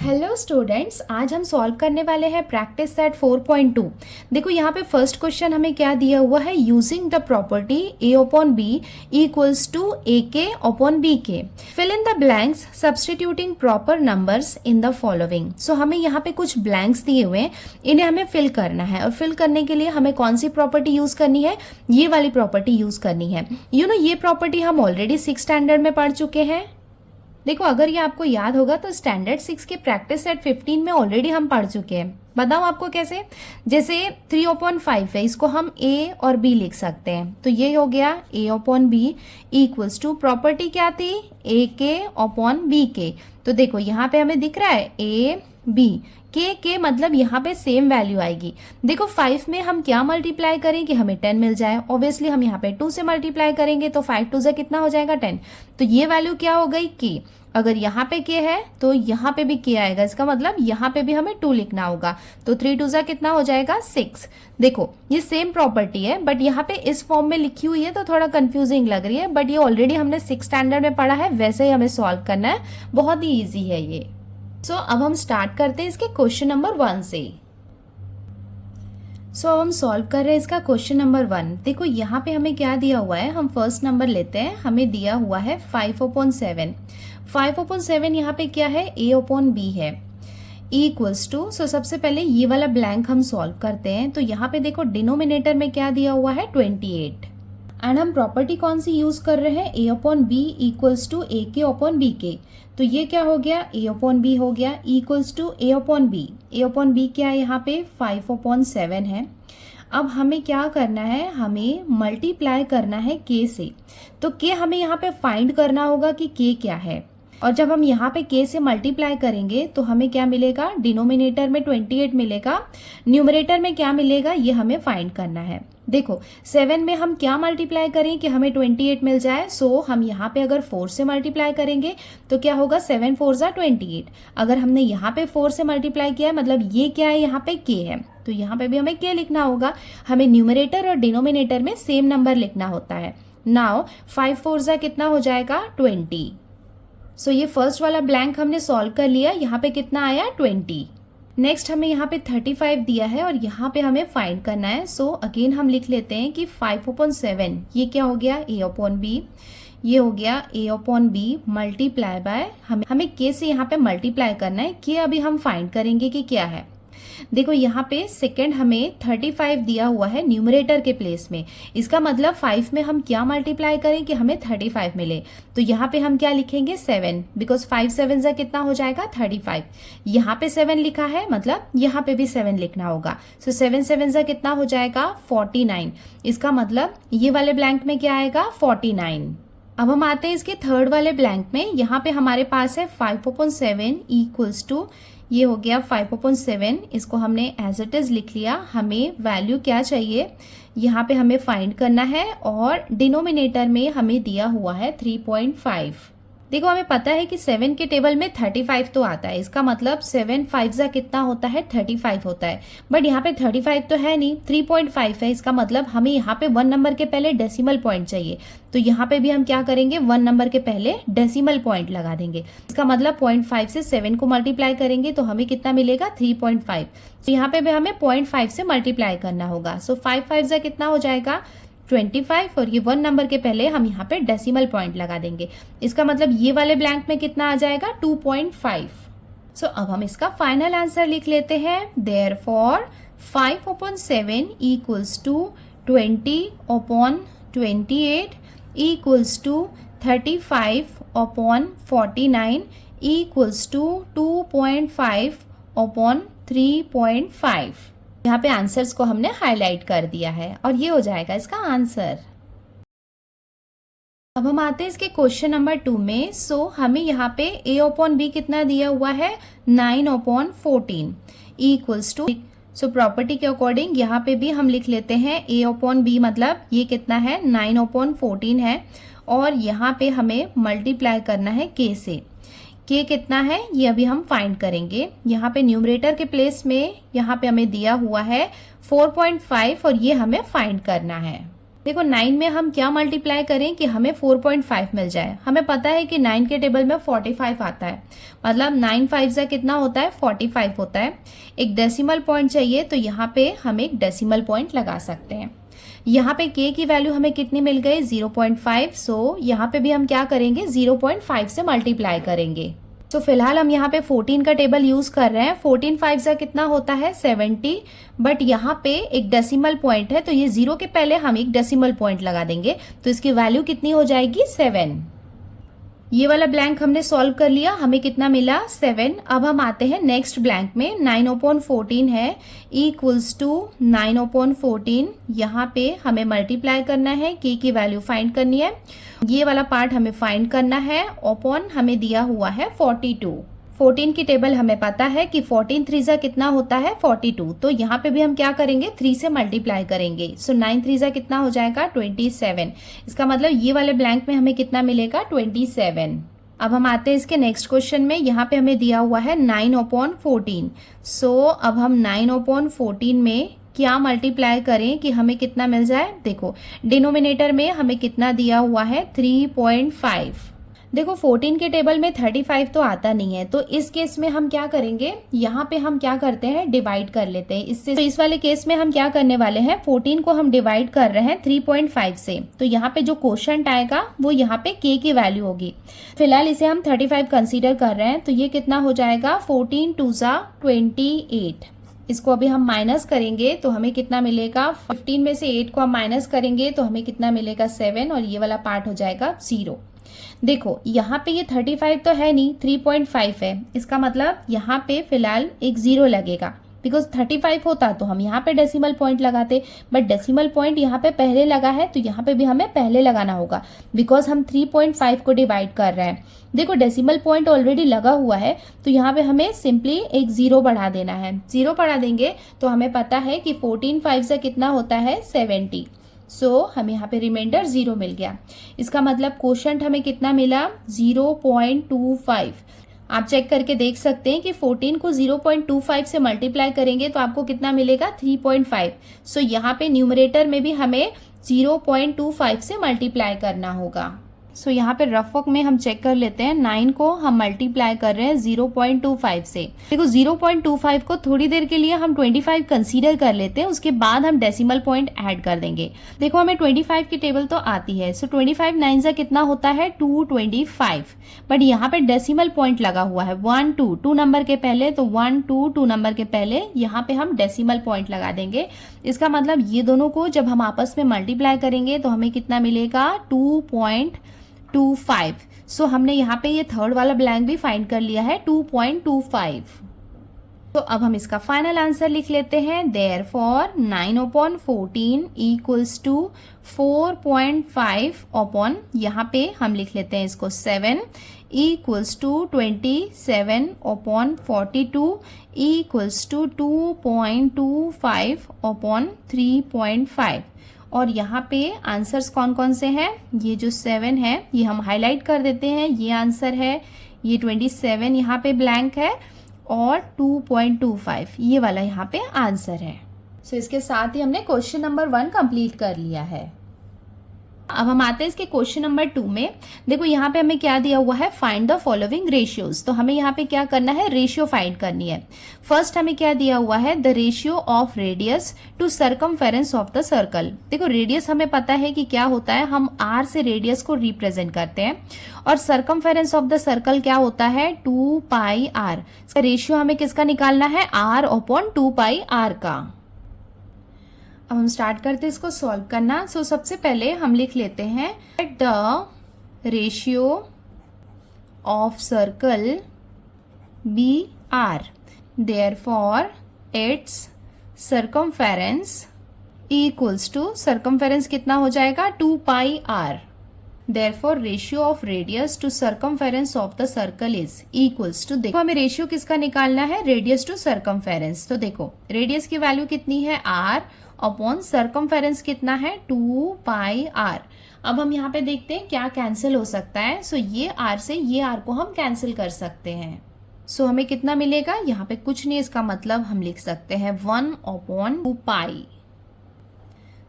Hello students, आज हम solve करने वाले हैं प्रैक्टिस सेट 4.2। देखो यहाँ पे फर्स्ट क्वेश्चन हमें क्या दिया हुआ है, using the property a upon B equals to A K upon B K, fill in the blanks substituting proper numbers in the following. So हमें यहाँ पे कुछ ब्लैंक्स दिए हुए हैं, इन्हें हमें फिल करना है और फिल करने के लिए हमें कौन सी प्रॉपर्टी यूज करनी है, ये वाली प्रॉपर्टी यूज करनी है। ये प्रॉपर्टी हम ऑलरेडी 6 स्टैंडर्ड में पढ़ चुके हैं। देखो अगर ये आपको याद होगा तो स्टैंडर्ड 6 के प्रैक्टिस सेट 15 में ऑलरेडी हम पढ़ चुके हैं। बताओ आपको कैसे। जैसे 3/5 है, इसको हम a और b लिख सकते हैं, तो ये हो गया a upon B equals to property क्या थी, a के अपॉन b के। तो देखो यहाँ पे हमें दिख रहा है a b के मतलब यहाँ पे सेम वैल्यू आएगी। देखो 5 में हम क्या मल्टीप्लाई करें कि हमें 10 मिल जाए। ऑब्वियसली हम यहाँ पे 2 से मल्टीप्लाई करेंगे तो 5 2 से कितना हो जाएगा 10। तो ये वैल्यू क्या हो गई k। अगर यहाँ पे k है तो यहाँ पे भी k आएगा, इसका मतलब यहाँ पे भी हमें 2 लिखना होगा। तो 3 2 कितना हो जाएगा 6। देखो ये सेम प्रॉपर्टी है बट यहाँ पे इस फॉर्म में लिखी हुई है तो थोड़ा कंफ्यूजिंग लग रही है, बट ये ऑलरेडी हमने 6 स्टैंडर्ड में पढ़ा है, वैसे ही हमें सॉल्व करना है। बहुत ही ईजी है ये। अब हम स्टार्ट करते हैं इसके क्वेश्चन नंबर 1 से। अब हम सॉल्व कर रहे हैं इसका क्वेश्चन नंबर 1। देखो यहाँ पे हमें क्या दिया हुआ है, हम फर्स्ट नंबर लेते हैं। हमें दिया हुआ है 5/7। 5/7 यहाँ पे क्या है, a अपॉन b है इक्वल्स टू। सबसे पहले ये वाला ब्लैंक हम सॉल्व करते हैं। तो यहाँ पे देखो डिनोमिनेटर में क्या दिया हुआ है 28, एंड हम प्रॉपर्टी कौन सी यूज कर रहे हैं, a upon B equals to A K upon B के। तो ये क्या हो गया, a अपॉन बी हो गया equals to a upon B. a upon B क्या है यहाँ पे 5/7 है। अब हमें क्या करना है, हमें मल्टीप्लाई करना है k से। तो k हमें यहाँ पे फाइंड करना होगा कि k क्या है, और जब हम यहाँ पे k से मल्टीप्लाई करेंगे तो हमें क्या मिलेगा, डिनोमिनेटर में 28 मिलेगा, न्यूमरेटर में क्या मिलेगा, ये हमें फाइंड करना है। देखो 7 में हम क्या मल्टीप्लाई करें कि हमें 28 मिल जाए। हम यहाँ पे अगर 4 से मल्टीप्लाई करेंगे तो क्या होगा, 7 4 28। अगर हमने यहाँ पे 4 से मल्टीप्लाई किया है मतलब ये क्या है, यहाँ पे k है, तो यहाँ पे भी हमें k लिखना होगा। हमें न्यूमरेटर और डिनोमिनेटर में सेम नंबर लिखना होता है। नाउ 5 4 कितना हो जाएगा 20। ये फर्स्ट वाला ब्लैंक हमने सॉल्व कर लिया। यहाँ पे कितना आया 20। नेक्स्ट हमें यहाँ पे 35 दिया है और यहाँ पे हमें फाइंड करना है। अगेन हम लिख लेते हैं कि 5/7 ये क्या हो गया, a अपॉन बी, ये हो गया a upon B multiply by, हमें k से यहाँ पे मल्टीप्लाई करना है। k अभी हम फाइंड करेंगे कि क्या है। देखो यहाँ पे सेकेंड हमें 35 दिया हुआ है न्यूमरेटर के प्लेस में, इसका मतलब 5 में हम क्या मल्टीप्लाई करें कि हमें 35 मिले। तो यहाँ पे हम क्या लिखेंगे 7, बिकॉज 5 7 जा कितना हो जाएगा 35। यहाँ पे 7 लिखा है मतलब यहाँ पे भी 7 लिखना होगा। 7 7 जा कितना हो जाएगा 49। इसका मतलब ये वाले ब्लैंक में क्या आएगा 49। अब हम आते हैं इसके थर्ड वाले ब्लैंक में। यहाँ पे हमारे पास है 5/7 इक्वल्स टू, ये हो गया 5/7, इसको हमने एज इट इज लिख लिया। हमें वैल्यू क्या चाहिए, यहाँ पे हमें फाइंड करना है, और डिनोमिनेटर में हमें दिया हुआ है 3.5। देखो हमें पता है कि 7 के टेबल में 35 तो आता है, इसका मतलब 7 5 जा कितना होता है 35 होता है, बट यहाँ पे 35 तो है नहीं, 3.5 है। इसका मतलब हमें यहाँ पे 1 नंबर के पहले डेसिमल पॉइंट चाहिए। तो यहाँ पे भी हम क्या करेंगे, 1 नंबर के पहले डेसिमल पॉइंट लगा देंगे। इसका मतलब 0.5 से 7 को मल्टीप्लाई करेंगे तो हमें कितना मिलेगा 3.5। तो यहाँ पे भी हमें 0.5 से मल्टीप्लाई करना होगा। 5 5 जा कितना हो जाएगा 25, और ये 1 नंबर के पहले हम यहाँ पे डेसिमल पॉइंट लगा देंगे। इसका मतलब ये वाले ब्लैंक में कितना आ जाएगा 2.5। अब हम इसका फाइनल आंसर लिख लेते हैं। Therefore 5/7 equals to 20/28 equals to 35/49 equals to 2.5/3.5। यहाँ पे आंसर्स को हमने हाईलाइट कर दिया है और ये हो जाएगा इसका आंसर। अब हम आते हैं इसके क्वेश्चन नंबर 2 में। हमें यहाँ पे a अपॉन बी कितना दिया हुआ है 9/14 इक्वल्स टू। प्रॉपर्टी के अकॉर्डिंग यहाँ पे भी हम लिख लेते हैं a अपॉन बी, मतलब ये कितना है 9/14 है, और यहाँ पे हमें मल्टीप्लाई करना है k से। k कितना है ये अभी हम फाइंड करेंगे। यहाँ पे न्यूमरेटर के प्लेस में यहाँ पे हमें दिया हुआ है 4.5 और ये हमें फाइंड करना है। देखो 9 में हम क्या मल्टीप्लाई करें कि हमें 4.5 मिल जाए। हमें पता है कि 9 के टेबल में 45 आता है, मतलब 9 5 से कितना होता है 45 होता है। एक डेसिमल पॉइंट चाहिए तो यहाँ पे हम एक डेसिमल पॉइंट लगा सकते हैं। यहाँ पे k की वैल्यू हमें कितनी मिल गई 0.5। सो यहाँ पे भी हम क्या करेंगे 0.5 से मल्टीप्लाई करेंगे। तो फिलहाल हम यहाँ पे 14 का टेबल यूज कर रहे हैं। 14 5 से कितना होता है 70, बट यहाँ पे एक डेसिमल पॉइंट है तो ये 0 के पहले हम एक डेसिमल पॉइंट लगा देंगे तो इसकी वैल्यू कितनी हो जाएगी 7। ये वाला ब्लैंक हमने सॉल्व कर लिया, हमें कितना मिला 7। अब हम आते हैं नेक्स्ट ब्लैंक में। 9/14 है इक्वल्स टू 9/14। यहाँ पे हमें मल्टीप्लाई करना है, k की वैल्यू फाइंड करनी है, ये वाला पार्ट हमें फाइंड करना है। अपॉन हमें दिया हुआ है 42। 14 की टेबल हमें पता है कि 14 3 जा कितना होता है 42। तो यहाँ पे भी हम क्या करेंगे 3 से मल्टीप्लाई करेंगे। सो 9 3 जा कितना हो जाएगा 27। इसका मतलब ये वाले ब्लैंक में हमें कितना मिलेगा 27। अब हम आते हैं इसके नेक्स्ट क्वेश्चन में। यहाँ पे हमें दिया हुआ है 9/14। सो अब हम 9/14 में क्या मल्टीप्लाई करें कि हमें कितना मिल जाए। देखो डिनोमिनेटर में हमें कितना दिया हुआ है 3.5। देखो 14 के टेबल में 35 तो आता नहीं है, तो इस केस में हम क्या करेंगे, यहाँ पे हम क्या करते हैं डिवाइड कर लेते हैं इससे। तो इस वाले केस में हम क्या करने वाले हैं 14 को हम डिवाइड कर रहे हैं 3.5 से। तो यहाँ पे जो क्वोशंट आएगा वो यहाँ पे k की वैल्यू होगी। फिलहाल इसे हम 35 कंसीडर कर रहे हैं तो ये कितना हो जाएगा 14 2 जा 28। इसको अभी हम माइनस करेंगे तो हमें कितना मिलेगा 15 में से 8 को हम माइनस करेंगे तो हमें कितना मिलेगा 7 और ये वाला पार्ट हो जाएगा 0। देखो यहाँ पे ये 35 तो है नहीं 3.5 है, इसका मतलब यहाँ पे फिलहाल एक 0 लगेगा। बिकॉज 35 होता तो हम यहाँ पे डेसिमल पॉइंट लगाते, बट डेसिमल पॉइंट यहाँ पे पहले लगा है तो यहाँ पे भी हमें पहले लगाना होगा बिकॉज हम 3.5 को डिवाइड कर रहे हैं। देखो डेसिमल पॉइंट ऑलरेडी लगा हुआ है तो यहाँ पे हमें सिंपली एक 0 बढ़ा देना है। 0 बढ़ा देंगे तो हमें पता है कि 14 5 से कितना होता है 70। सो हमें यहाँ पे रिमाइंडर 0 मिल गया। इसका मतलब क्वोशंट हमें कितना मिला 0.25। आप चेक करके देख सकते हैं कि 14 को 0.25 से मल्टीप्लाई करेंगे तो आपको कितना मिलेगा 3.5। सो यहाँ पे न्यूमरेटर में भी हमें 0.25 से मल्टीप्लाई करना होगा। सो यहाँ पे रफ वर्क में हम चेक कर लेते हैं। 9 को हम मल्टीप्लाई कर रहे हैं 0.25 से। देखो 0.25 को थोड़ी देर के लिए हम 25 कंसीडर कर लेते हैं, उसके बाद हम डेसिमल पॉइंट ऐड कर देंगे। देखो हमें 25 की टेबल तो आती है। सो 25 9 से कितना होता है 225, बट यहाँ पे डेसिमल पॉइंट लगा हुआ है 1 2 2 नंबर के पहले, तो 1 2 2 नंबर के पहले यहाँ पे हम डेसिमल पॉइंट लगा देंगे। इसका मतलब ये दोनों को जब हम आपस में मल्टीप्लाई करेंगे तो हमें कितना मिलेगा 2.25। सो हमने यहाँ पे ये थर्ड वाला ब्लैंक भी फाइंड कर लिया है 2.25। तो अब हम इसका फाइनल आंसर लिख लेते हैं। देयरफॉर 9/14 इक्वल्स टू 4.5 अपॉन, यहाँ पे हम लिख लेते हैं इसको 7 equals to 27/42 equals to 2.25 upon 3.5। और यहाँ पे आंसर्स कौन कौन से हैं, ये जो 7 है ये हम हाईलाइट कर देते हैं, ये आंसर है। ये 27 यहाँ पे ब्लैंक है और 2.25 ये वाला यहाँ पे आंसर है। सो इसके साथ ही हमने क्वेश्चन नंबर 1 कंप्लीट कर लिया है। अब हम आते हैं इसके क्वेश्चन नंबर 2 में। देखो यहाँ पे हमें क्या दिया हुआ है, फाइंड द फॉलोइंग रेशियोज। तो हमें यहाँ पे क्या करना है, रेशियो फाइंड करनी है। फर्स्ट हमें क्या दिया हुआ है, the ratio of radius to circumference of the circle. देखो रेडियस हमें पता है कि क्या होता है, हम आर से रेडियस को रिप्रेजेंट करते हैं, और सरकमफेरेंस ऑफ द सर्कल क्या होता है 2πr। इसका रेशियो हमें किसका निकालना है, r अपॉन 2πr का। अब हम स्टार्ट करते हैं इसको सॉल्व करना। सो सबसे पहले हम लिख लेते हैं the ratio of circle be r, therefore its circumference equals to, circumference कितना हो जाएगा 2πr। Therefore ratio of radius to circumference of the circle is equals to, देखो हमें रेशियो किसका निकालना है, रेडियस टू सरकमफेरेंस। तो देखो रेडियस की वैल्यू कितनी है r अपॉन सरकमफेरेंस कितना है 2πr। अब हम यहाँ पे देखते हैं क्या कैंसिल हो सकता है। सो ये r से ये r को हम कैंसिल कर सकते हैं। सो हमें कितना मिलेगा, यहाँ पे कुछ नहीं, इसका मतलब हम लिख सकते हैं 1/2π।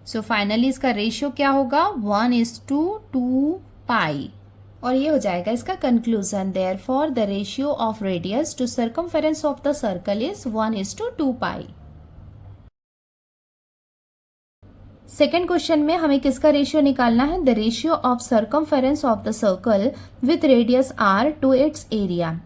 सो फाइनली इसका रेशियो क्या होगा 1:2 और ये हो जाएगा इसका conclusion. Therefore the ratio of radius to circumference of the circle is 1:2 second question में हमें किसका रेशियो निकालना है, the ratio of circumference of the circle with radius r to its area.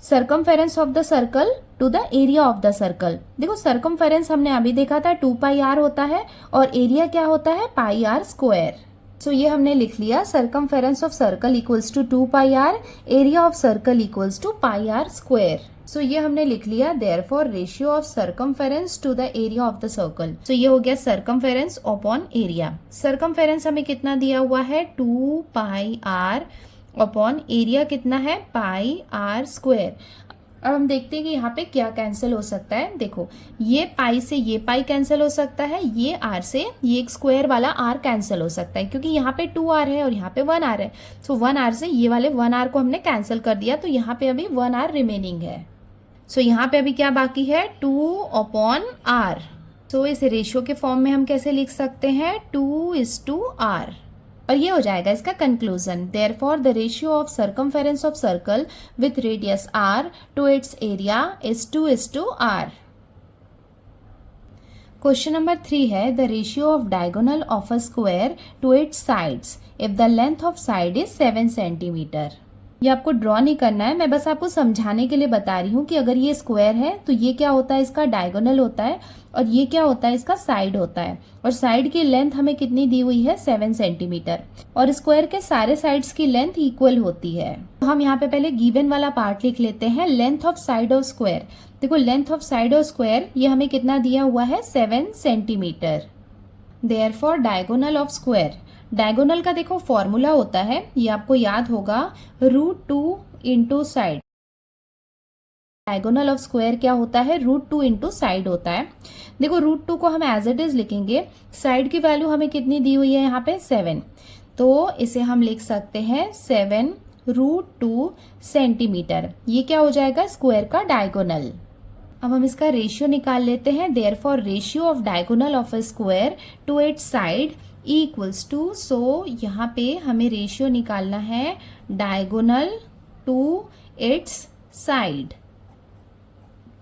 Circumference of the circle to the area of the circle. देखो circumference हमने अभी देखा था 2πr होता है और एरिया क्या होता है πr²। सो ये हमने लिख लिया circumference of circle equals to 2πr, area of circle equals to πr²। So ये हमने लिख लिया therefore ratio of circumference to the area of the circle. So ये हो गया सर्कमफेरेंस अपॉन एरिया। सर्कमफेरेंस हमें कितना दिया हुआ है 2πr अपॉन एरिया कितना है πr²। अब हम देखते हैं कि यहाँ पे क्या कैंसिल हो सकता है। देखो ये पाई से ये पाई कैंसिल हो सकता है, ये r से ये एक स्क्वायर वाला r कैंसिल हो सकता है क्योंकि यहाँ पे 2r है और यहाँ पे 1r है। सो 1r से ये वाले 1r को हमने कैंसिल कर दिया तो यहाँ पे अभी 1r रिमेनिंग है। सो यहाँ पे अभी क्या बाकी है 2/r। सो इस रेशियो के फॉर्म में हम कैसे लिख सकते हैं 2:r और ये हो जाएगा इसका conclusion. Therefore the ratio of circumference of circle with radius r to its area is 2:r। Question number 3 है the ratio of diagonal of a square to its sides if the length of side is 7 centimetre. ये आपको draw नहीं करना है, मैं बस आपको समझाने के लिए बता रही हूँ कि अगर ये स्क्वायर है तो ये क्या होता है इसका डायगोनल होता है और ये क्या होता है इसका साइड होता है और साइड की लेंथ हमें कितनी दी हुई है 7 सेंटीमीटर और स्क्वायर के सारे साइड्स की लेंथ इक्वल होती है। तो हम यहाँ पे पहले गिवन वाला पार्ट लिख लेते हैं। Length of side of square, देखो length of side of square ये हमें कितना दिया हुआ है 7 centimetre. Therefore diagonal of square, diagonal का देखो फॉर्मूला होता है, ये आपको याद होगा √2 into side. Diagonal of square क्या होता है √2 इंटू साइड होता है। देखो √2 को हम एज इट इज लिखेंगे, साइड की वैल्यू हमें कितनी दी हुई है यहाँ पे 7, तो इसे हम लिख सकते हैं 7√2 सेंटीमीटर। ये क्या हो जाएगा स्क्वायर का डायगोनल। अब हम इसका रेशियो निकाल लेते हैं। Therefore ratio of diagonal of a square to its side equals to, so यहाँ पे हमें रेशियो निकालना है diagonal to its side.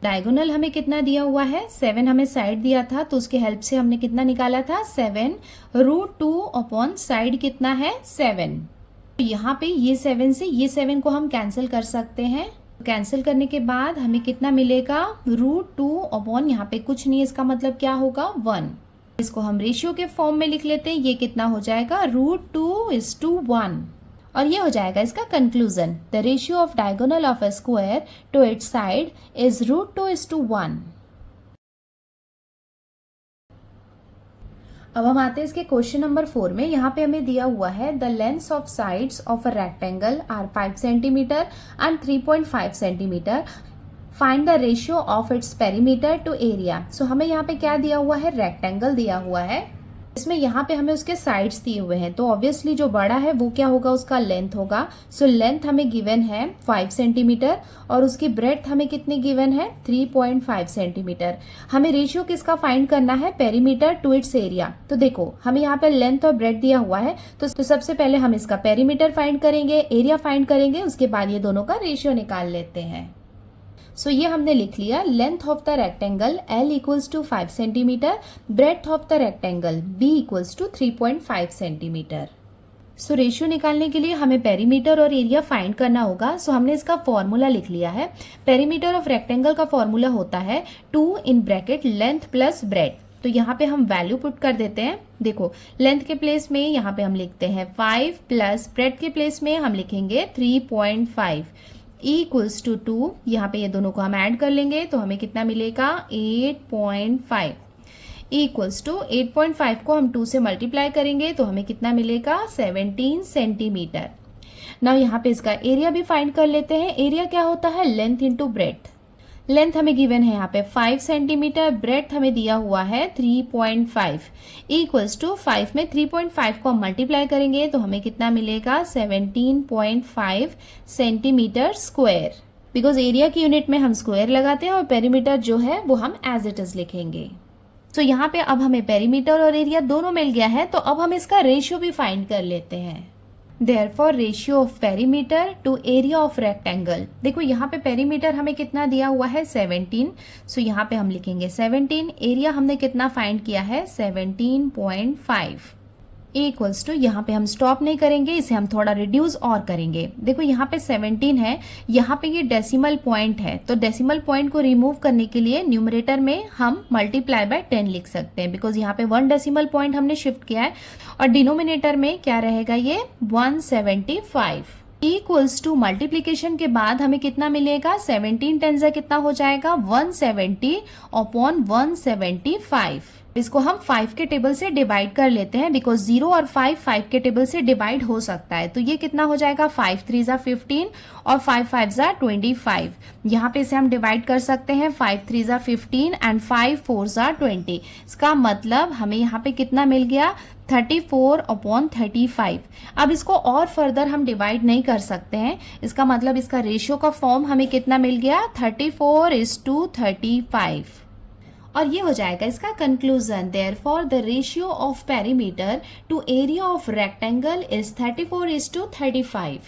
Diagonal हमें कितना दिया हुआ है 7, हमें साइड दिया था तो उसके हेल्प से हमने कितना निकाला था 7√2 अपॉन साइड कितना है 7। तो यहाँ पे ये 7 से ये 7 को हम कैंसिल कर सकते हैं। कैंसिल करने के बाद हमें कितना मिलेगा √2 अपॉन यहाँ पे कुछ नहीं, इसका मतलब क्या होगा 1। इसको हम रेशियो के फॉर्म में लिख लेते हैं। ये कितना हो जाएगा √2:1 और ये हो जाएगा इसका conclusion. The ratio of diagonal of a square to its side is √2:1। अब हम आते हैं इसके क्वेश्चन नंबर 4 में। यहाँ पे हमें दिया हुआ है the length of sides of a rectangle are 5 centimetre and 3.5 centimetre. Find the ratio of its perimeter to area. So हमें यहाँ पे क्या दिया हुआ है रेक्टेंगल दिया हुआ है, इसमें यहाँ पे हमें उसके साइड्स दिए हुए हैं तो ऑब्वियसली जो बड़ा है वो क्या होगा उसका लेंथ होगा। सो लेंथ हमें गिवन है 5 सेंटीमीटर और उसकी ब्रेड्थ हमें कितनी गिवन है 3.5 सेंटीमीटर। हमें रेशियो किसका फाइंड करना है पेरीमीटर टू इट्स एरिया। तो देखो हमें यहाँ पे लेंथ और ब्रेड्थ दिया हुआ है तो सबसे पहले हम इसका पेरीमीटर फाइंड करेंगे, एरिया फाइंड करेंगे, उसके बाद ये दोनों का रेशियो निकाल लेते हैं। सो ये हमने लिख लिया length of the rectangle L equals to 5 centimetre, breadth of the rectangle B equals to 3.5 centimetre. So ratio निकालने के लिए हमें पेरीमीटर और एरिया फाइंड करना होगा। सो हमने इसका फॉर्मूला लिख लिया है। पेरीमीटर ऑफ रेक्टेंगल का फॉर्मूला होता है 2 in bracket length plus breadth. तो यहाँ पे हम वैल्यू पुट कर देते हैं। देखो लेंथ के प्लेस में यहाँ पे हम लिखते हैं 5 प्लस ब्रेड्थ के प्लेस में हम लिखेंगे 3.5 इक्वल्स टू 2। यहाँ पे ये दोनों को हम ऐड कर लेंगे तो हमें कितना मिलेगा 8.5 इक्वल्स टू 8.5 को हम 2 से मल्टीप्लाई करेंगे तो हमें कितना मिलेगा 17 सेंटीमीटर। नाउ यहाँ पे इसका एरिया भी फाइंड कर लेते हैं। एरिया क्या होता है लेंथ इंटू ब्रेड्थ। लेंथ हमें गिवन है यहाँ पे 5 सेंटीमीटर, ब्रेड्थ हमें दिया हुआ है 3.5 इक्वल्स टू 5 में 3.5 को हम मल्टीप्लाई करेंगे तो हमें कितना मिलेगा 17.5 सेंटीमीटर स्क्वायर। बिकॉज एरिया की यूनिट में हम स्क्वायर लगाते हैं और पेरीमीटर जो है वो हम एज इट इज लिखेंगे। तो यहाँ पे अब हमें पेरीमीटर और एरिया दोनों मिल गया है, तो अब हम इसका रेशियो भी फाइंड कर लेते हैं। Therefore ratio of perimeter to area of rectangle. देखो यहाँ पे पेरीमीटर हमें कितना दिया हुआ है 17, सो यहाँ पे हम लिखेंगे 17। एरिया हमने कितना फाइंड किया है 17.5 इक्वल्स टू, यहाँ पे हम स्टॉप नहीं करेंगे, इसे हम थोड़ा रिड्यूस और करेंगे। देखो यहाँ पे 17 है, यहाँ पे ये डेसिमल पॉइंट है, तो डेसिमल पॉइंट को रिमूव करने के लिए न्यूमरेटर में हम मल्टीप्लाई बाय 10 लिख सकते हैं, बिकॉज यहाँ पे 1 डेसिमल पॉइंट हमने शिफ्ट किया है। और डिनोमिनेटर में क्या रहेगा, ये 175 इक्वल्स टू, मल्टीप्लीकेशन के बाद हमें कितना मिलेगा, 17 10 कितना हो जाएगा 170 अपॉन 175। इसको हम 5 के टेबल से डिवाइड कर लेते हैं, बिकॉज 0 और 5 के टेबल से डिवाइड हो सकता है। तो ये कितना हो जाएगा 5 3 ज़ा 15 और 5 5 ज़ा 25। यहाँ पे इसे हम डिवाइड कर सकते हैं, 5 3 ज़ा 15 एंड 5 4 ज़ा 20। इसका मतलब हमें यहाँ पे कितना मिल गया 34 अपॉन 35। अब इसको और फर्दर हम डिवाइड नहीं कर सकते हैं, इसका मतलब इसका रेशियो का फॉर्म हमें कितना मिल गया 34:35। और ये हो जाएगा इसका conclusion. Therefore the ratio of perimeter to area of rectangle is 34:35।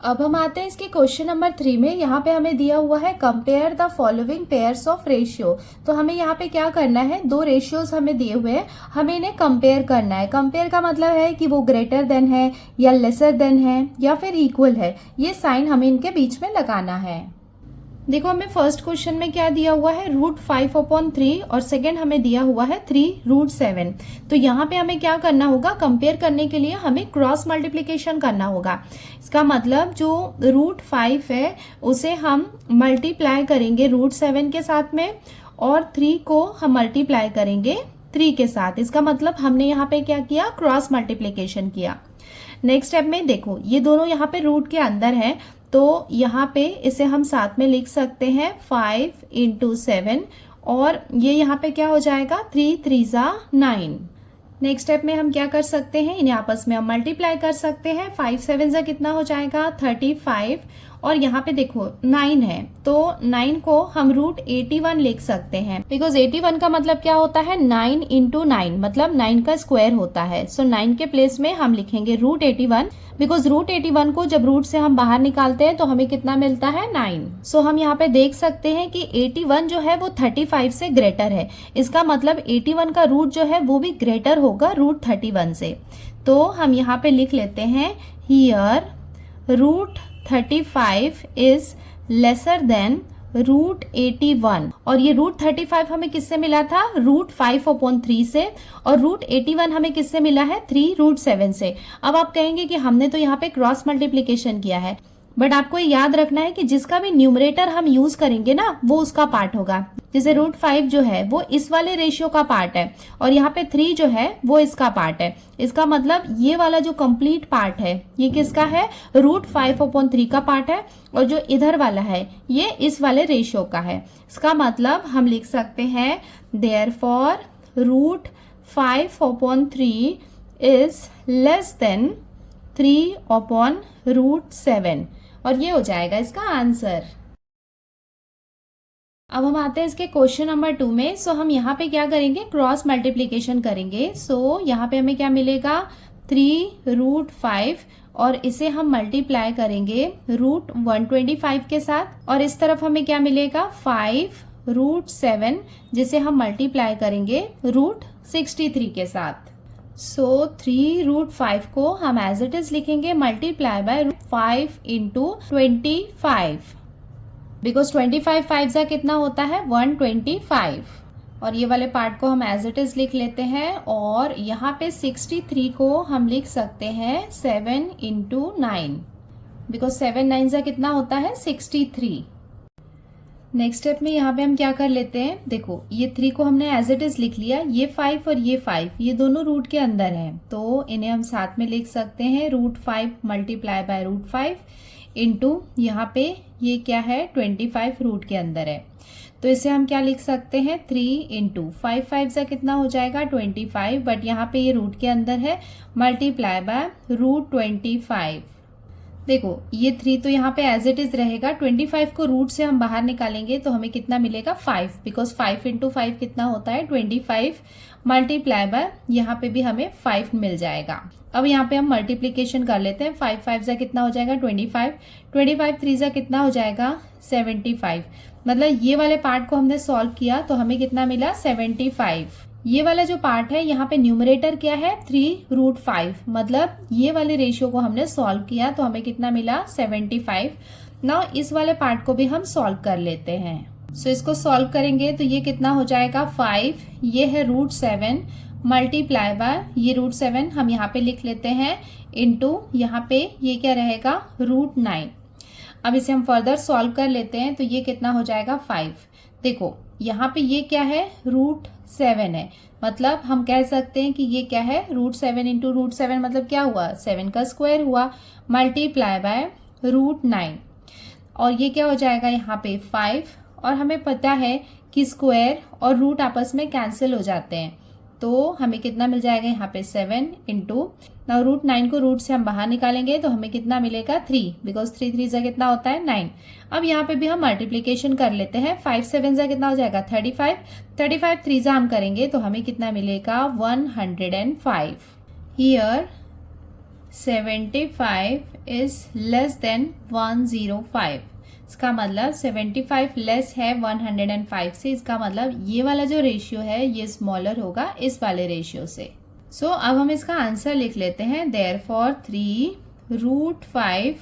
अब हम आते हैं इसके क्वेश्चन नंबर 3 में। यहाँ पे हमें दिया हुआ है compare the following pairs of ratio. तो हमें यहाँ पे क्या करना है, दो रेशियोज हमें दिए हुए हैं, हमें इन्हें कंपेयर करना है। कंपेयर का मतलब है कि वो ग्रेटर देन है या लेसर देन है या फिर इक्वल है, ये साइन हमें इनके बीच में लगाना है। देखो हमें फर्स्ट क्वेश्चन में क्या दिया हुआ है √5/3 और सेकंड हमें दिया हुआ है 3√7। तो यहाँ पे हमें क्या करना होगा, कंपेयर करने के लिए हमें क्रॉस मल्टीप्लिकेशन करना होगा। इसका मतलब जो √5 है उसे हम मल्टीप्लाई करेंगे √7 के साथ में और 3 को हम मल्टीप्लाई करेंगे 3 के साथ। इसका मतलब हमने यहाँ पे क्या किया, क्रॉस मल्टीप्लिकेशन किया। नेक्स्ट स्टेप में देखो ये दोनों यहाँ पे रूट के अंदर है, तो यहाँ पे इसे हम साथ में लिख सकते हैं 5 × 7 और ये यहाँ पे क्या हो जाएगा 3 3 ज़ा 9। नेक्स्ट स्टेप में हम क्या कर सकते हैं, इन्हें आपस में हम मल्टीप्लाई कर सकते हैं। 5 7 ज़ा कितना हो जाएगा 35 और यहाँ पे देखो 9 है, तो 9 को हम √81 लिख सकते हैं, बिकॉज 81 का मतलब क्या होता है 9 × 9 मतलब 9 का स्क्वायर होता है। सो 9 के प्लेस में हम लिखेंगे √81, बिकॉज √81 को जब रूट से हम बाहर निकालते हैं तो हमें कितना मिलता है 9। सो हम यहाँ पे देख सकते हैं कि 81 जो है वो 35 से ग्रेटर है। इसका मतलब 81 का रूट जो है वो भी ग्रेटर होगा √31 से। तो हम यहाँ पे लिख लेते हैं हियर √35 इज लेसर देन √81। और ये √35 हमें किससे मिला था, √5/3 से, और √81 हमें किससे मिला है 3√7 से। अब आप कहेंगे कि हमने तो यहाँ पे क्रॉस मल्टीप्लिकेशन किया है, बट आपको याद रखना है कि जिसका भी न्यूमरेटर हम यूज करेंगे ना वो उसका पार्ट होगा। जैसे √5 जो है वो इस वाले रेशियो का पार्ट है और यहाँ पे 3 जो है वो इसका पार्ट है। इसका मतलब ये वाला जो कंप्लीट पार्ट है ये किसका है, √5/3 का पार्ट है, और जो इधर वाला है ये इस वाले रेशियो का है। इसका मतलब हम लिख सकते हैं देयरफॉर √5/3 इज लेस देन 3/√7 और ये हो जाएगा इसका आंसर। अब हम आते हैं इसके क्वेश्चन नंबर 2 में। सो हम यहाँ पे क्या करेंगे, क्रॉस मल्टीप्लिकेशन करेंगे। सो यहाँ पे हमें क्या मिलेगा 3√5 और इसे हम मल्टीप्लाई करेंगे √125 के साथ, और इस तरफ हमें क्या मिलेगा 5√7 जिसे हम मल्टीप्लाई करेंगे √63 के साथ। सो 3√5 को हम एज इट इज लिखेंगे मल्टीप्लाई बाय 5 × 25, बिकॉज 25 5 ज़ा कितना होता है 125। और ये वाले पार्ट को हम एज इट इज लिख लेते हैं, और यहाँ पे 63 को हम लिख सकते हैं 7 × 9, बिकॉज 7 9 ज़ा कितना होता है 63। नेक्स्ट स्टेप में यहाँ पे हम क्या कर लेते हैं, देखो ये 3 को हमने एज इट इज लिख लिया, ये 5 और ये 5 ये दोनों रूट के अंदर हैं, तो इन्हें हम साथ में लिख सकते हैं √5 मल्टीप्लाई बाय √5 इंटू यहाँ पे ये क्या है 25 रूट के अंदर है, तो इसे हम क्या लिख सकते हैं 3 × 5 5 ज़ा कितना हो जाएगा 25, बट यहाँ पे ये रूट के अंदर है, मल्टीप्लाई बाय √25। देखो ये 3 तो यहाँ पे एज इट इज रहेगा, 25 को रूट से हम बाहर निकालेंगे तो हमें कितना मिलेगा 5, बिकॉज 5 इंटू 5 कितना होता है 25 मल्टीप्लाई बाय यहाँ पे भी हमें 5 मिल जाएगा। अब यहाँ पे हम मल्टीप्लीकेशन कर लेते हैं, 5 5 जा कितना हो जाएगा 25, 25 3 जा कितना हो जाएगा 75। मतलब ये वाले पार्ट को हमने सॉल्व किया तो हमें कितना मिला 75। ये वाला जो पार्ट है यहाँ पे न्यूमरेटर क्या है 3√5, मतलब ये वाले रेशियो को हमने सॉल्व किया तो हमें कितना मिला 75। नाउ इस वाले पार्ट को भी हम सॉल्व कर लेते हैं। सो इसको सॉल्व करेंगे तो ये कितना हो जाएगा 5, ये है √7 मल्टीप्लाई बाय ये √7 हम यहाँ पे लिख लेते हैं इंटू यहाँ पे ये क्या रहेगा √9। अब इसे हम फर्दर सॉल्व कर लेते हैं तो ये कितना हो जाएगा 5। देखो यहाँ पे ये क्या है √7 है, मतलब हम कह सकते हैं कि ये क्या है √7 इंटू √7 मतलब क्या हुआ 7 का स्क्वायर हुआ मल्टीप्लाई बाय √9। और ये क्या हो जाएगा यहाँ पे 5, और हमें पता है कि स्क्वायर और रूट आपस में कैंसिल हो जाते हैं तो हमें कितना मिल जाएगा यहाँ पे 7 इंटू √9 को रूट से हम बाहर निकालेंगे तो हमें कितना मिलेगा 3, बिकॉज 3 3 जा कितना होता है 9। अब यहाँ पे भी हम मल्टीप्लीकेशन कर लेते हैं, 5 7 जा कितना हो जाएगा 35, 35 3 जा हम करेंगे तो हमें कितना मिलेगा 105। हियर 75 इज लेस देन 105, इसका मतलब 75 लेस है 105 से, इसका मतलब ये वाला जो रेशियो है ये स्मॉलर होगा इस वाले रेशियो से। सो अब हम इसका आंसर लिख लेते हैं, therefore 3√5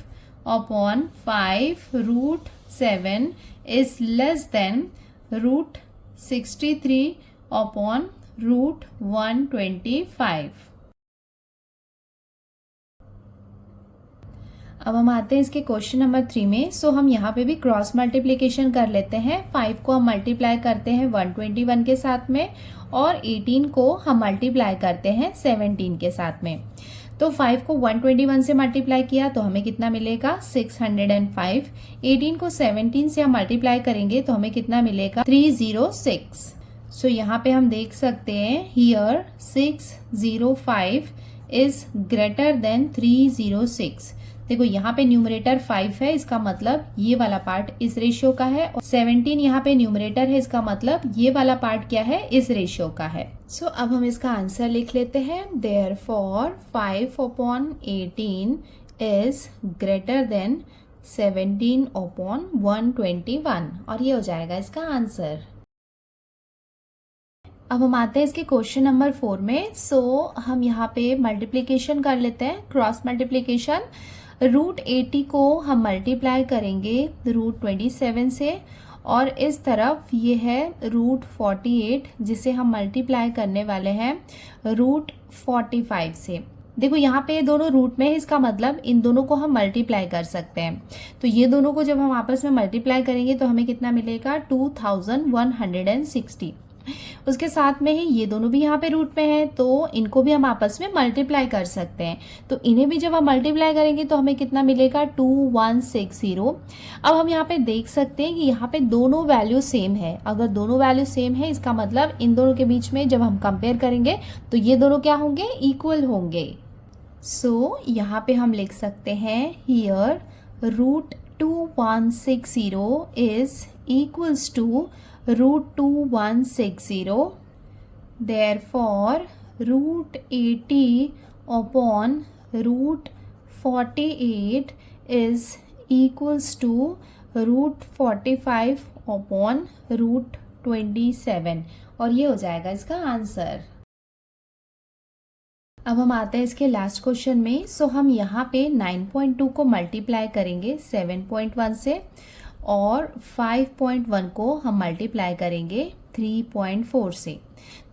upon 5√7 is less than √63 upon √125। अब हम आते हैं इसके क्वेश्चन नंबर 3 में। सो हम यहाँ पे भी क्रॉस मल्टीप्लिकेशन कर लेते हैं। 5 को हम मल्टीप्लाई करते हैं 121 के साथ में और 18 को हम मल्टीप्लाई करते हैं 17 के साथ में। तो 5 को 121 से मल्टीप्लाई किया तो हमें कितना मिलेगा 605। 18 को 17 से हम मल्टीप्लाई करेंगे तो हमें कितना मिलेगा 306। सो यहाँ पे हम देख सकते हैं हियर 605 इज ग्रेटर देन 306। देखो यहाँ पे न्यूमरेटर 5 है, इसका मतलब ये वाला पार्ट इस रेशियो का है, और 17 यहाँ पे न्यूमरेटर है, इसका मतलब ये वाला पार्ट क्या है इस रेशियो का है। सो अब हम इसका आंसर लिख लेते हैं, therefore 5 upon 18 is greater than 17 upon 121, और ये हो जाएगा इसका आंसर। अब हम आते हैं इसके क्वेश्चन नंबर 4 में। सो हम यहाँ पे मल्टीप्लीकेशन कर लेते हैं, क्रॉस मल्टीप्लीकेशन। √80 को हम मल्टीप्लाई करेंगे √27 से, और इस तरफ ये है √48 जिसे हम मल्टीप्लाई करने वाले हैं √45 से। देखो यहाँ पे ये दोनों रूट में है, इसका मतलब इन दोनों को हम मल्टीप्लाई कर सकते हैं। तो ये दोनों को जब हम आपस में मल्टीप्लाई करेंगे तो हमें कितना मिलेगा 2160। उसके साथ में ही ये दोनों भी यहाँ पे रूट में है तो इनको भी हम आपस में मल्टीप्लाई कर सकते हैं। तो इन्हें भी जब हम मल्टीप्लाई करेंगे तो हमें कितना मिलेगा 2160। अब हम यहाँ पे देख सकते हैं कि यहाँ पे दोनों वैल्यू सेम है। अगर दोनों वैल्यू सेम है इसका मतलब इन दोनों के बीच में जब हम कंपेयर करेंगे तो ये दोनों क्या होंगे इक्वल होंगे। सो यहाँ पे हम लिख सकते हैं here √2160 is equals to √2160, therefore √80 upon √48 is equals to √45 upon √27, और ये हो जाएगा इसका आंसर। अब हम आते हैं इसके लास्ट क्वेश्चन में। सो हम यहाँ पे 9.2 को मल्टीप्लाई करेंगे 7.1 से, और 5.1 को हम मल्टीप्लाई करेंगे 3.4 से।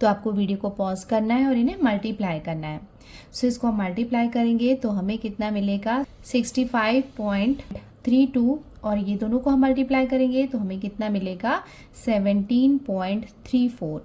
तो आपको वीडियो को पॉज करना है और इन्हें मल्टीप्लाई करना है। सो इसको हम मल्टीप्लाई करेंगे तो हमें कितना मिलेगा 65.32, और ये दोनों को हम मल्टीप्लाई करेंगे तो हमें कितना मिलेगा 17.34।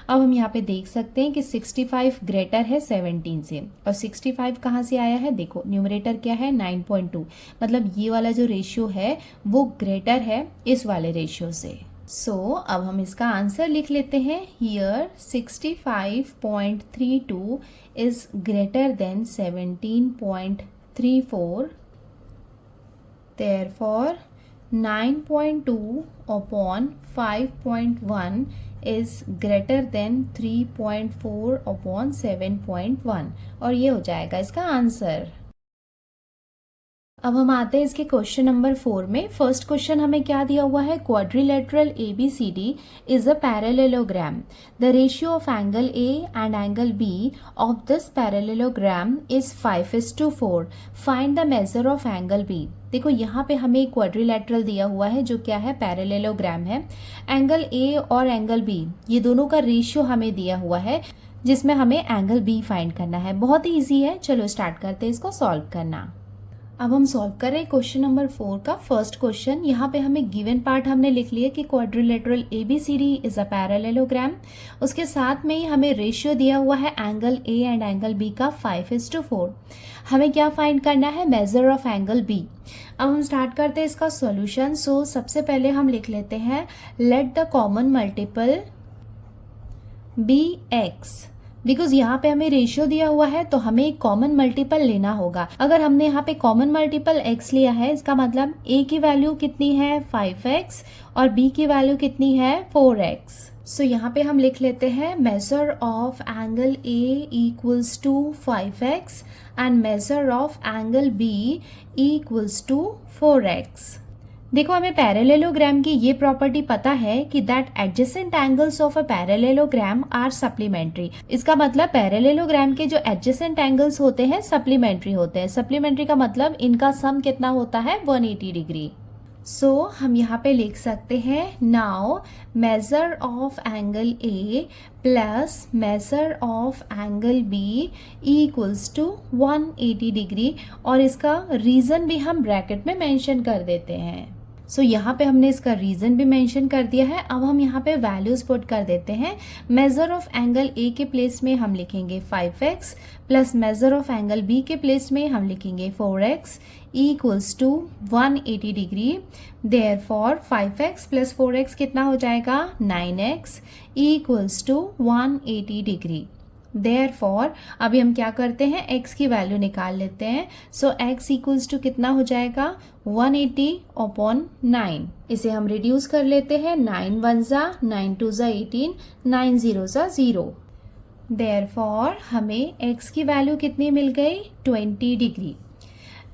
अब हम यहाँ पे देख सकते हैं कि 65 ग्रेटर है 17 से, और 65 कहाँ से आया है, देखो न्यूमरेटर क्या है 9.2, मतलब ये वाला जो रेशियो है वो ग्रेटर है इस वाले रेशियो से। सो अब हम इसका आंसर लिख लेते हैं, here 65.32 is greater than 17.34, Therefore 9.2 upon 5.1 is greater than 3.4 upon 7.1 और ये हो जाएगा इसका आंसर। अब हम आते हैं इसके क्वेश्चन नंबर 4 में। फर्स्ट क्वेश्चन हमें क्या दिया हुआ है, quadrilateral ABCD is a parallelogram. The ratio of angle A and angle B of this parallelogram is 5:4। Find the major of angle B। देखो यहाँ पे हमें क्वाड्रिलेटरल दिया हुआ है जो क्या है, पैरेललोग्राम है। एंगल A और एंगल B ये दोनों का रेशियो हमें दिया हुआ है जिसमें हमें एंगल B फाइंड करना है। बहुत ही ईजी है, चलो स्टार्ट करते हैं इसको सॉल्व करना। अब हम सॉल्व कर रहे हैं क्वेश्चन नंबर 4 का फर्स्ट क्वेश्चन। यहाँ पे हमें गिवन पार्ट हमने लिख लिया कि quadrilateral ABCD is a parallelogram. उसके साथ में ही हमें रेशियो दिया हुआ है angle A and angle B का 5:4। हमें क्या फाइंड करना है, मेजर ऑफ एंगल B। अब हम स्टार्ट करते हैं इसका सॉल्यूशन। सो सबसे पहले हम लिख लेते हैं let the common multiple be x. Because यहाँ पे हमें रेशियो दिया हुआ है तो हमें एक कॉमन मल्टीपल लेना होगा। अगर हमने यहाँ पे कॉमन मल्टीपल x लिया है इसका मतलब a की वैल्यू कितनी है 5x और b की वैल्यू कितनी है 4x। सो यहाँ पे हम लिख लेते हैं measure of angle a equals to 5x and measure of angle b equals to 4x। देखो हमें पैरेललोग्राम की ये प्रॉपर्टी पता है कि that adjacent angles of a parallelogram are supplementary. इसका मतलब पैरेललोग्राम के जो एडजेसेंट एंगल्स होते हैं सप्लीमेंट्री होते हैं। सप्लीमेंट्री का मतलब इनका सम कितना होता है 180 डिग्री। सो हम यहाँ पे लिख सकते हैं now measure of angle A plus measure of angle B equals to 180 degree और इसका रीजन भी हम ब्रैकेट में मेंशन कर देते हैं। सो यहाँ पे हमने इसका रीजन भी मेंशन कर दिया है। अब हम यहाँ पे वैल्यूज पुट कर देते हैं। मेजर ऑफ एंगल A के प्लेस में हम लिखेंगे 5x plus measure of angle B के प्लेस में हम लिखेंगे 4x equals to 180 degree. Therefore 5x plus 4x कितना हो जाएगा 9x equals to 180 degree. Therefore अभी हम क्या करते हैं x की वैल्यू निकाल लेते हैं। सो x इक्वल्स टू कितना हो जाएगा 180 अपॉन 9। इसे हम रिड्यूस कर लेते हैं। 9 1 जा 9 2 जा 18 9 0 जा 0। देयरफॉर हमें x की वैल्यू कितनी मिल गई 20 डिग्री।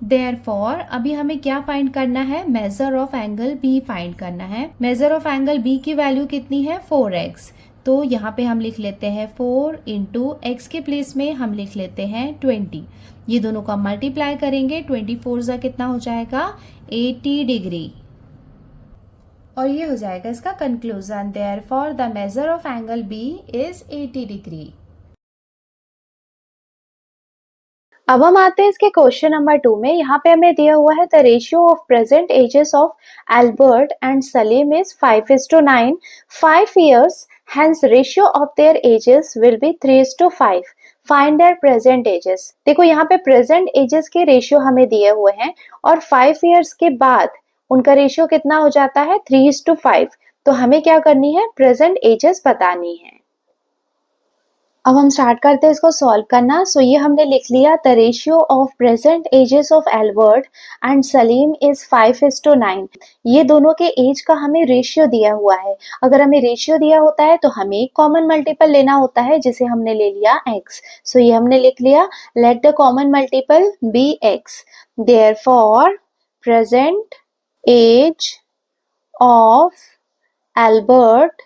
देयरफॉर अभी हमें क्या फाइंड करना है, major of angle B find करना है। मेजर ऑफ एंगल B की वैल्यू कितनी है 4x। तो यहाँ पे हम लिख लेते हैं 4 इंटू एक्स के प्लेस में हम लिख लेते हैं 20। ये दोनों का मल्टीप्लाई करेंगे 24 जा कितना हो जाएगा 80 डिग्री और ये हो जाएगा इसका conclusion. Therefore the major of angle B is 80 degree. अब हम आते हैं इसके क्वेश्चन नंबर 2 में। यहाँ पे हमें दिया हुआ है the ratio of present ages of Albert and Salim is 5:9। 5 years, hence ratio of their ages will be 3:5. Find there present ages. देखो यहाँ पे प्रेजेंट एजेस के रेशियो हमें दिए हुए हैं और 5 years के बाद उनका रेशियो कितना हो जाता है 3:5। तो हमें क्या करनी है, प्रेजेंट एजेस बतानी है। अब हम स्टार्ट करते हैं इसको सॉल्व करना। सो ये हमने लिख लिया the ratio of present ages of Albert and Salim is 5:9। ये दोनों के एज का हमें रेशियो दिया हुआ है। अगर हमें रेशियो दिया होता है तो हमें कॉमन मल्टीपल लेना होता है जिसे हमने ले लिया x। सो ये हमने लिख लिया let the common multiple be x। Therefore present age of Albert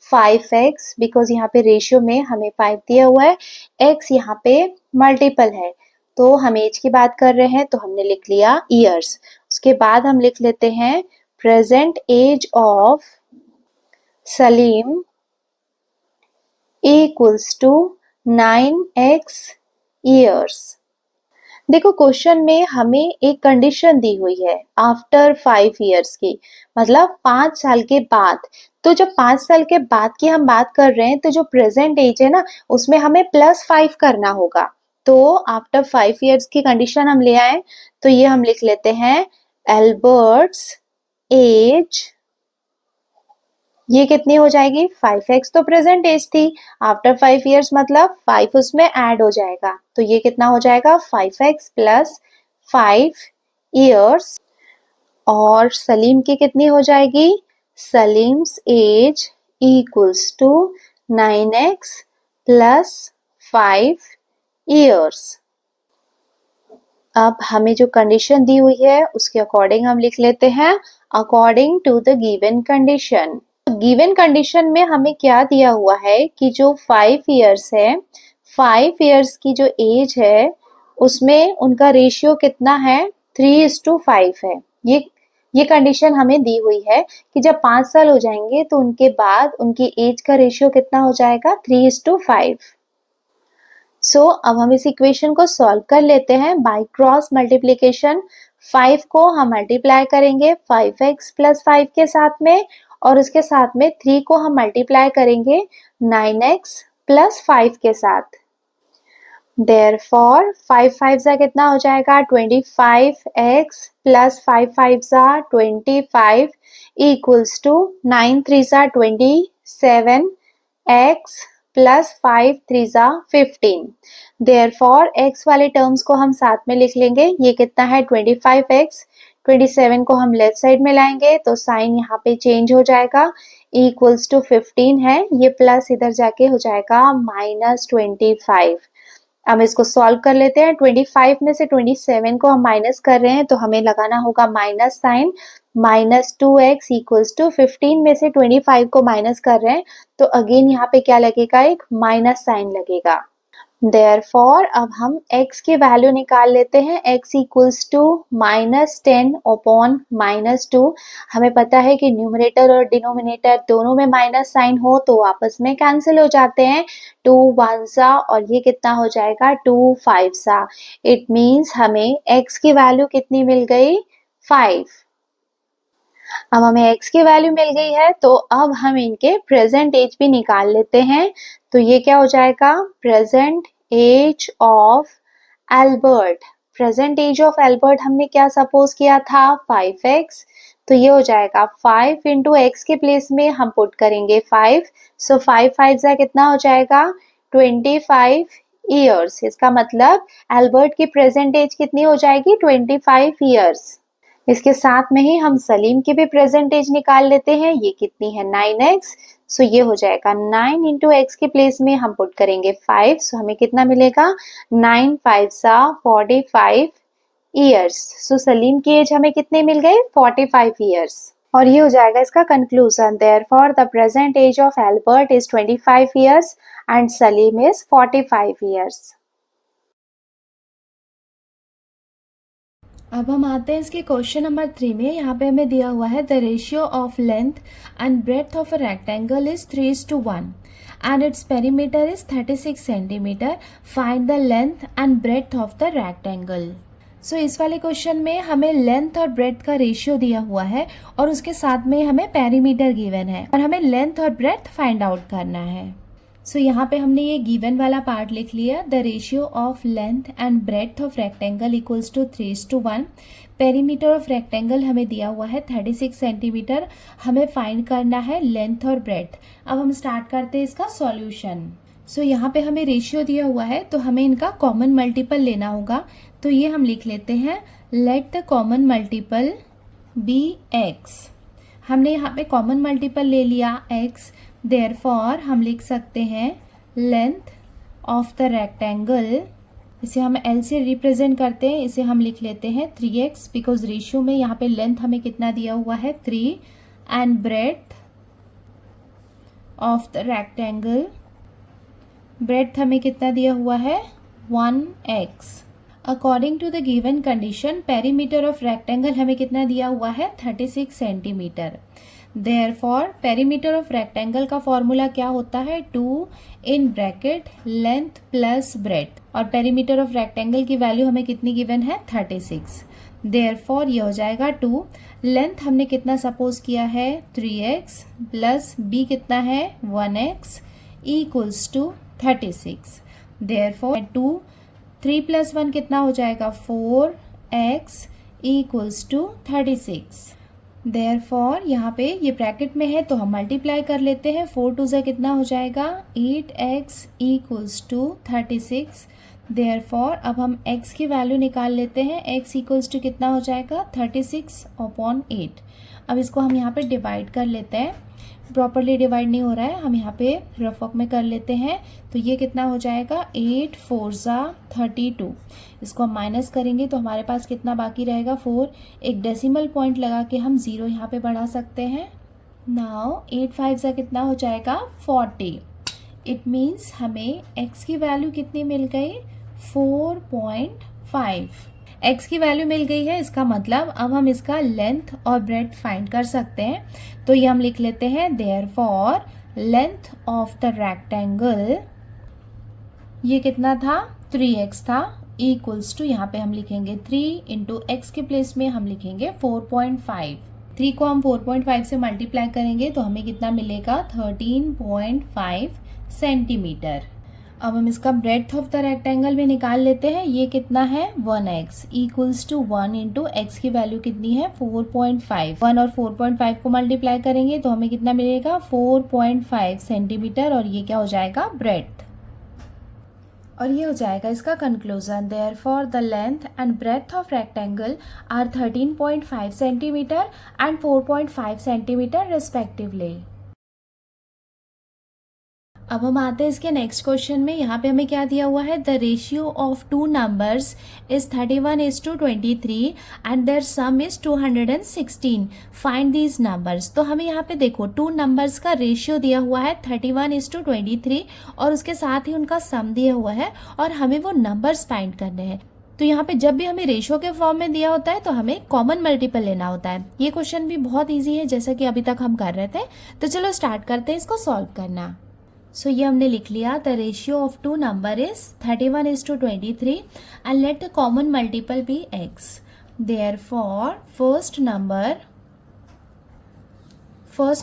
5x, because यहाँ पे रेशियो में हमें 5 दिया हुआ है, x यहाँ पे मल्टीपल है तो हम एज की बात कर रहे हैं तो हमने लिख लिया ईयर्स। उसके बाद हम लिख लेते हैं present age of Salim equals to 9x years. देखो क्वेश्चन में हमें एक कंडीशन दी हुई है आफ्टर 5 years की, मतलब 5 साल के बाद। तो जब 5 साल के बाद की हम बात कर रहे हैं तो जो प्रेजेंट एज है ना उसमें हमें +5 करना होगा। तो आफ्टर 5 years की कंडीशन हम ले आए तो ये हम लिख लेते हैं एल्बर्ट्स एज, ये कितनी हो जाएगी 5x तो प्रेजेंट एज थी, आफ्टर 5 years मतलब 5 उसमें ऐड हो जाएगा तो ये कितना हो जाएगा 5x प्लस 5 years। और सलीम की कितनी हो जाएगी? Salim's age equals to 9x plus 5 years. अब हमें जो कंडीशन दी हुई है उसके अकॉर्डिंग हम लिख लेते हैं, according to the given condition. Given condition में हमें क्या दिया हुआ है कि जो 5 इयर्स है, 5 इयर्स की जो एज है उसमें उनका रेशियो कितना है? 3:5 है। ये कंडीशन हमें दी हुई है कि जब 5 साल हो जाएंगे तो उनके बाद उनकी एज का रेशियो कितना हो जाएगा? 3:5। अब हम इस इक्वेशन को सॉल्व कर लेते हैं बाय क्रॉस मल्टीप्लीकेशन। 5 को हम मल्टीप्लाई करेंगे 5x प्लस 5 के साथ में, और उसके साथ में 3 को हम मल्टीप्लाई करेंगे 9x प्लस 5 के साथ। देयरफॉर 5 5 जा कितना हो जाएगा? 25x प्लस 5 5 जा 25 इक्वल्स टू 9 3 जा 27x प्लस 5 3 जा 15। देयरफॉर x वाले टर्म्स को हम साथ में लिख लेंगे। ये कितना है? 25x। 27 को हम लेफ्ट साइड में लाएंगे तो साइन यहाँ पे चेंज हो जाएगा, इक्वल्स टू 15 है, ये प्लस इधर जाके हो जाएगा -25। अब इसको सॉल्व कर लेते हैं। 25 में से 27 को हम माइनस कर रहे हैं तो हमें लगाना होगा minus sign. -2x equals to 15 में से 25 को माइनस कर रहे हैं तो अगेन यहाँ पे क्या लगेगा? एक माइनस साइन लगेगा। देयरफॉर अब हम x की वैल्यू निकाल लेते हैं। x equals to -10 upon -2। हमें पता है कि न्यूमरेटर और डिनोमिनेटर दोनों में माइनस साइन हो तो आपस में कैंसिल हो जाते हैं। 2 1 सा और ये कितना हो जाएगा? 2 5 सा। इट मीन्स हमें x की वैल्यू कितनी मिल गई? 5। अब हमें x की वैल्यू मिल गई है तो अब हम इनके प्रेजेंट एज भी निकाल लेते हैं। तो ये क्या हो जाएगा? Present age of Albert. Present age of Albert हमने क्या सपोज किया था? 5x। तो ये हो जाएगा 5 इंटू एक्स के प्लेस में हम पुट करेंगे 5। सो 5 5 जा कितना हो जाएगा? 25 ईयर्स। इसका मतलब एल्बर्ट की प्रेजेंट एज कितनी हो जाएगी? 25 ईयर्स। इसके साथ में ही हम सलीम की भी प्रेजेंट एज निकाल लेते हैं। ये कितनी है? 9x। सो ये हो जाएगा 9 इंटू एक्स के प्लेस में हम पुट करेंगे 5। सो हमें कितना मिलेगा? 9 5 सा 45 ईयर्स। सो सलीम की एज हमें कितने मिल गए? 45 ईयर्स। और ये हो जाएगा इसका conclusion. Therefore the present age of Albert is 25 years and Salim is 45 years. अब हम आते हैं इसके क्वेश्चन नंबर 3 में। यहाँ पे हमें दिया हुआ है the ratio of length and breadth of a rectangle is 3:1 and its perimeter is 36 centimetre. Find the length and breadth of the rectangle. So इस वाले क्वेश्चन में हमें लेंथ और ब्रेथ का रेशियो दिया हुआ है और उसके साथ में हमें पेरीमीटर गिवन है और हमें लेंथ और ब्रेथ फाइंड आउट करना है। सो यहाँ पे हमने ये गिवन वाला पार्ट लिख लिया। The ratio of length and breadth of rectangle equals to 3:1। Perimeter of rectangle हमें दिया हुआ है 36 सेंटीमीटर। हमें फाइंड करना है लेंथ और ब्रेथ। अब हम स्टार्ट करते हैं इसका सॉल्यूशन। सो यहाँ पे हमें रेशियो दिया हुआ है तो हमें इनका कॉमन मल्टीपल लेना होगा। तो ये हम लिख लेते हैं let the common multiple be x। हमने यहाँ पे कॉमन मल्टीपल ले लिया x। देयरफॉर हम लिख सकते हैं लेंथ ऑफ द रेक्टेंगल, इसे हम L से रिप्रेजेंट करते हैं, इसे हम लिख लेते हैं 3x बिकॉज रेशियो में यहाँ पे लेंथ हमें कितना दिया हुआ है 3 and breadth of the rectangle, breadth हमें कितना दिया हुआ है 1x। According to the given condition perimeter of rectangle हमें कितना दिया हुआ है 36 centimetre. Therefore perimeter of rectangle का फॉर्मूला क्या होता है 2 in bracket length plus breadth और पेरीमीटर ऑफ रेक्टेंगल की वैल्यू हमें कितनी गिवन है 36। देयरफॉर ये हो जाएगा 2। लेंथ हमने कितना सपोज किया है 3x प्लस b कितना है 1x equals to 36। Therefore 2 3 plus 1 कितना हो जाएगा 4x इक्वल्स टू 36। देयरफॉर यहाँ पे ये ब्रैकेट में है तो हम मल्टीप्लाई कर लेते हैं। 4 2 से कितना हो जाएगा 8x इक्वल्स टू 36। देयरफॉर अब हम x की वैल्यू निकाल लेते हैं। x इक्वल्स टू कितना हो जाएगा 36/8। अब इसको हम यहाँ पे डिवाइड कर लेते हैं। प्रॉपरली डिवाइड नहीं हो रहा है, हम यहाँ पे रफ वर्क में कर लेते हैं। तो ये कितना हो जाएगा 8 4 ज़ा 32। इसको हम माइनस करेंगे तो हमारे पास कितना बाकी रहेगा 4। एक डेसिमल पॉइंट लगा के हम 0 यहाँ पे बढ़ा सकते हैं। नाउ 8 5 ज़ा कितना हो जाएगा 40। इट मीन्स हमें x की वैल्यू कितनी मिल गई 4.5। x की वैल्यू मिल गई है, इसका मतलब अब हम इसका लेंथ और ब्रेड्थ फाइंड कर सकते हैं। तो ये हम लिख लेते हैं therefore length of the rectangle, ये कितना था 3x था, इक्वल्स टू यहाँ पे हम लिखेंगे 3 इंटू एक्स के प्लेस में हम लिखेंगे 4.5। 3 को हम 4.5 से मल्टीप्लाई करेंगे तो हमें कितना मिलेगा 13.5 सेंटीमीटर। अब हम इसका ब्रेड्थ ऑफ द रेक्टेंगल में निकाल लेते हैं। ये कितना है 1x equals to 1 into x की वैल्यू कितनी है 4.5। 1 और 4.5 को मल्टीप्लाई करेंगे तो हमें कितना मिलेगा 4.5 सेंटीमीटर, और ये क्या हो जाएगा ब्रेड्थ। और ये हो जाएगा इसका conclusion. Therefore the length and breadth of rectangle are 13.5 centimetre and 4.5 centimetre respectively. अब हम आते हैं इसके नेक्स्ट क्वेश्चन में। यहाँ पे हमें क्या दिया हुआ है the ratio of two numbers is 31:23 and their sum is 216। Find these numbers. तो हमें यहाँ पे देखो टू नंबर्स का रेशियो दिया हुआ है 31:23 और उसके साथ ही उनका सम दिया हुआ है और हमें वो नंबर्स फाइंड करने हैं। तो यहाँ पे जब भी हमें रेशियो के फॉर्म में दिया होता है तो हमें कॉमन मल्टीपल लेना होता है। ये क्वेश्चन भी बहुत ईजी है जैसा कि अभी तक हम कर रहे थे। तो चलो स्टार्ट करते हैं इसको सॉल्व करना। सो ये हमने लिख लिया the ratio of two number is 31:23 and let the common multiple be x। Therefore first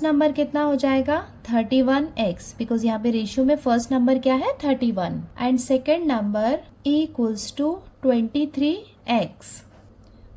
number कितना हो जाएगा 31x, बिकॉज यहाँ पे रेशियो में फर्स्ट नंबर क्या है 31, and second number equals to 23x।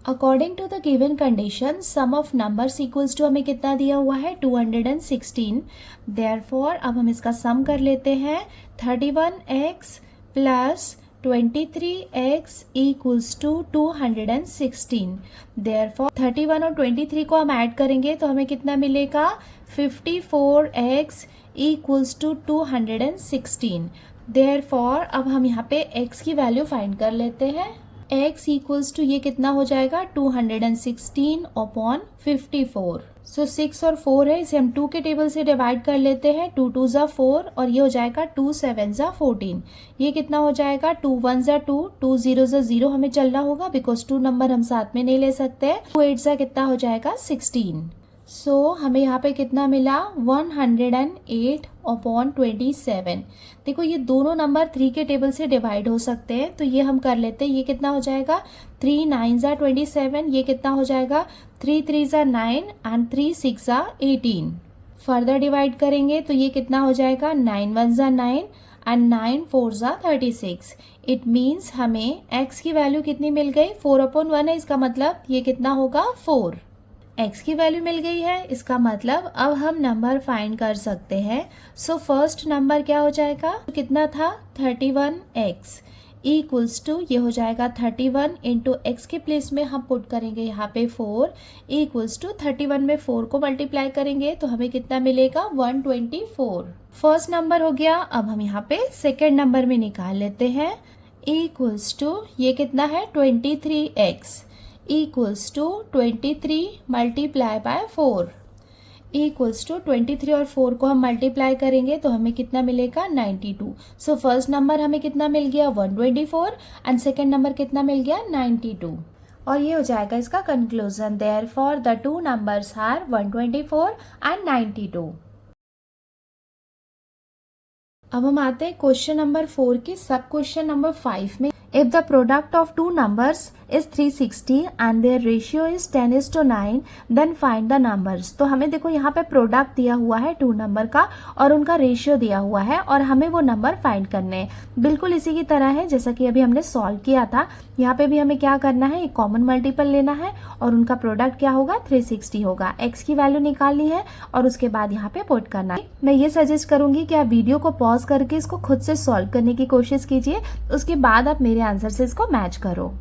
According to the given condition sum of numbers equals to हमें कितना दिया हुआ है 216। देयरफॉर अब हम इसका सम कर लेते हैं 31x plus 23x equals to 216। Therefore 31 और 23 को हम ऐड करेंगे तो हमें कितना मिलेगा 54x इक्वल्स टू 216। देयरफॉर अब हम यहाँ पे x की वैल्यू फाइंड कर लेते हैं। x इक्वल्स टू ये कितना हो जाएगा 216/54। सो 6 और 4 है, इसे हम 2 के टेबल से डिवाइड कर लेते हैं। 2 2 ज़ा 4 और ये हो जाएगा 2 7 ज़ा 14। ये कितना हो जाएगा 2 1 ज़ा 2, 2 0 ज़ा 0 हमें चलना होगा बिकॉज 2 नंबर हम साथ में नहीं ले सकते। 2 8 ज़ा कितना हो जाएगा 16। सो हमें यहाँ पे कितना मिला 108/27। देखो ये दोनों नंबर 3 के टेबल से डिवाइड हो सकते हैं तो ये हम कर लेते हैं। ये कितना हो जाएगा 3 9 ज़ा 27, ये कितना हो जाएगा 3 3 ज़ा 9 एंड 3 6 ज़ा 18। फर्दर डिवाइड करेंगे तो ये कितना हो जाएगा 9 1 ज़ा 9 एंड 9 4 ज़ा 36। इट मीन्स हमें x की वैल्यू कितनी मिल गई 4/1 है, इसका मतलब ये कितना होगा 4। x की वैल्यू मिल गई है, इसका मतलब अब हम नंबर फाइंड कर सकते हैं। सो फर्स्ट नंबर क्या हो जाएगा कितना था 31x इक्वल्स टू ये हो जाएगा 31 इंटू एक्स के प्लेस में हम पुट करेंगे यहाँ पे 4 इक्वल्स टू 31 में 4 को मल्टीप्लाई करेंगे तो हमें कितना मिलेगा 124। फर्स्ट नंबर हो गया। अब हम यहाँ पे सेकेंड नंबर में निकाल लेते हैं। इक्वल्स टू ये कितना है 23x equals to 23 multiply by 4 equals to 23 और 4 को हम मल्टीप्लाई करेंगे तो हमें कितना मिलेगा 92। सो फर्स्ट नंबर हमें कितना मिल गया 124 एंड सेकेंड नंबर कितना मिल गया 92। और ये हो जाएगा इसका conclusion. Therefore the two numbers are 124 and 92। अब हम आते हैं क्वेश्चन नंबर 4 के सब क्वेश्चन नंबर 5 में। If the product of two numbers is 360 and their ratio is 10:9, then find the numbers. तो हमें देखो यहाँ पे प्रोडक्ट दिया हुआ है टू नंबर का और उनका रेशियो दिया हुआ है और हमें वो नंबर फाइंड करने हैं। बिल्कुल इसी की तरह है जैसा कि अभी हमने सॉल्व किया था। यहाँ पे भी हमें क्या करना है, एक कॉमन मल्टीपल लेना है और उनका प्रोडक्ट क्या होगा, 360 होगा। एक्स की वैल्यू निकालनी है और उसके बाद यहाँ पे पुट करना है। मैं ये सजेस्ट करूंगी कि आप वीडियो को पॉज करके इसको खुद से सॉल्व करने की कोशिश कीजिए, उसके बाद आप मेरे आंसर से इसको मैच करो।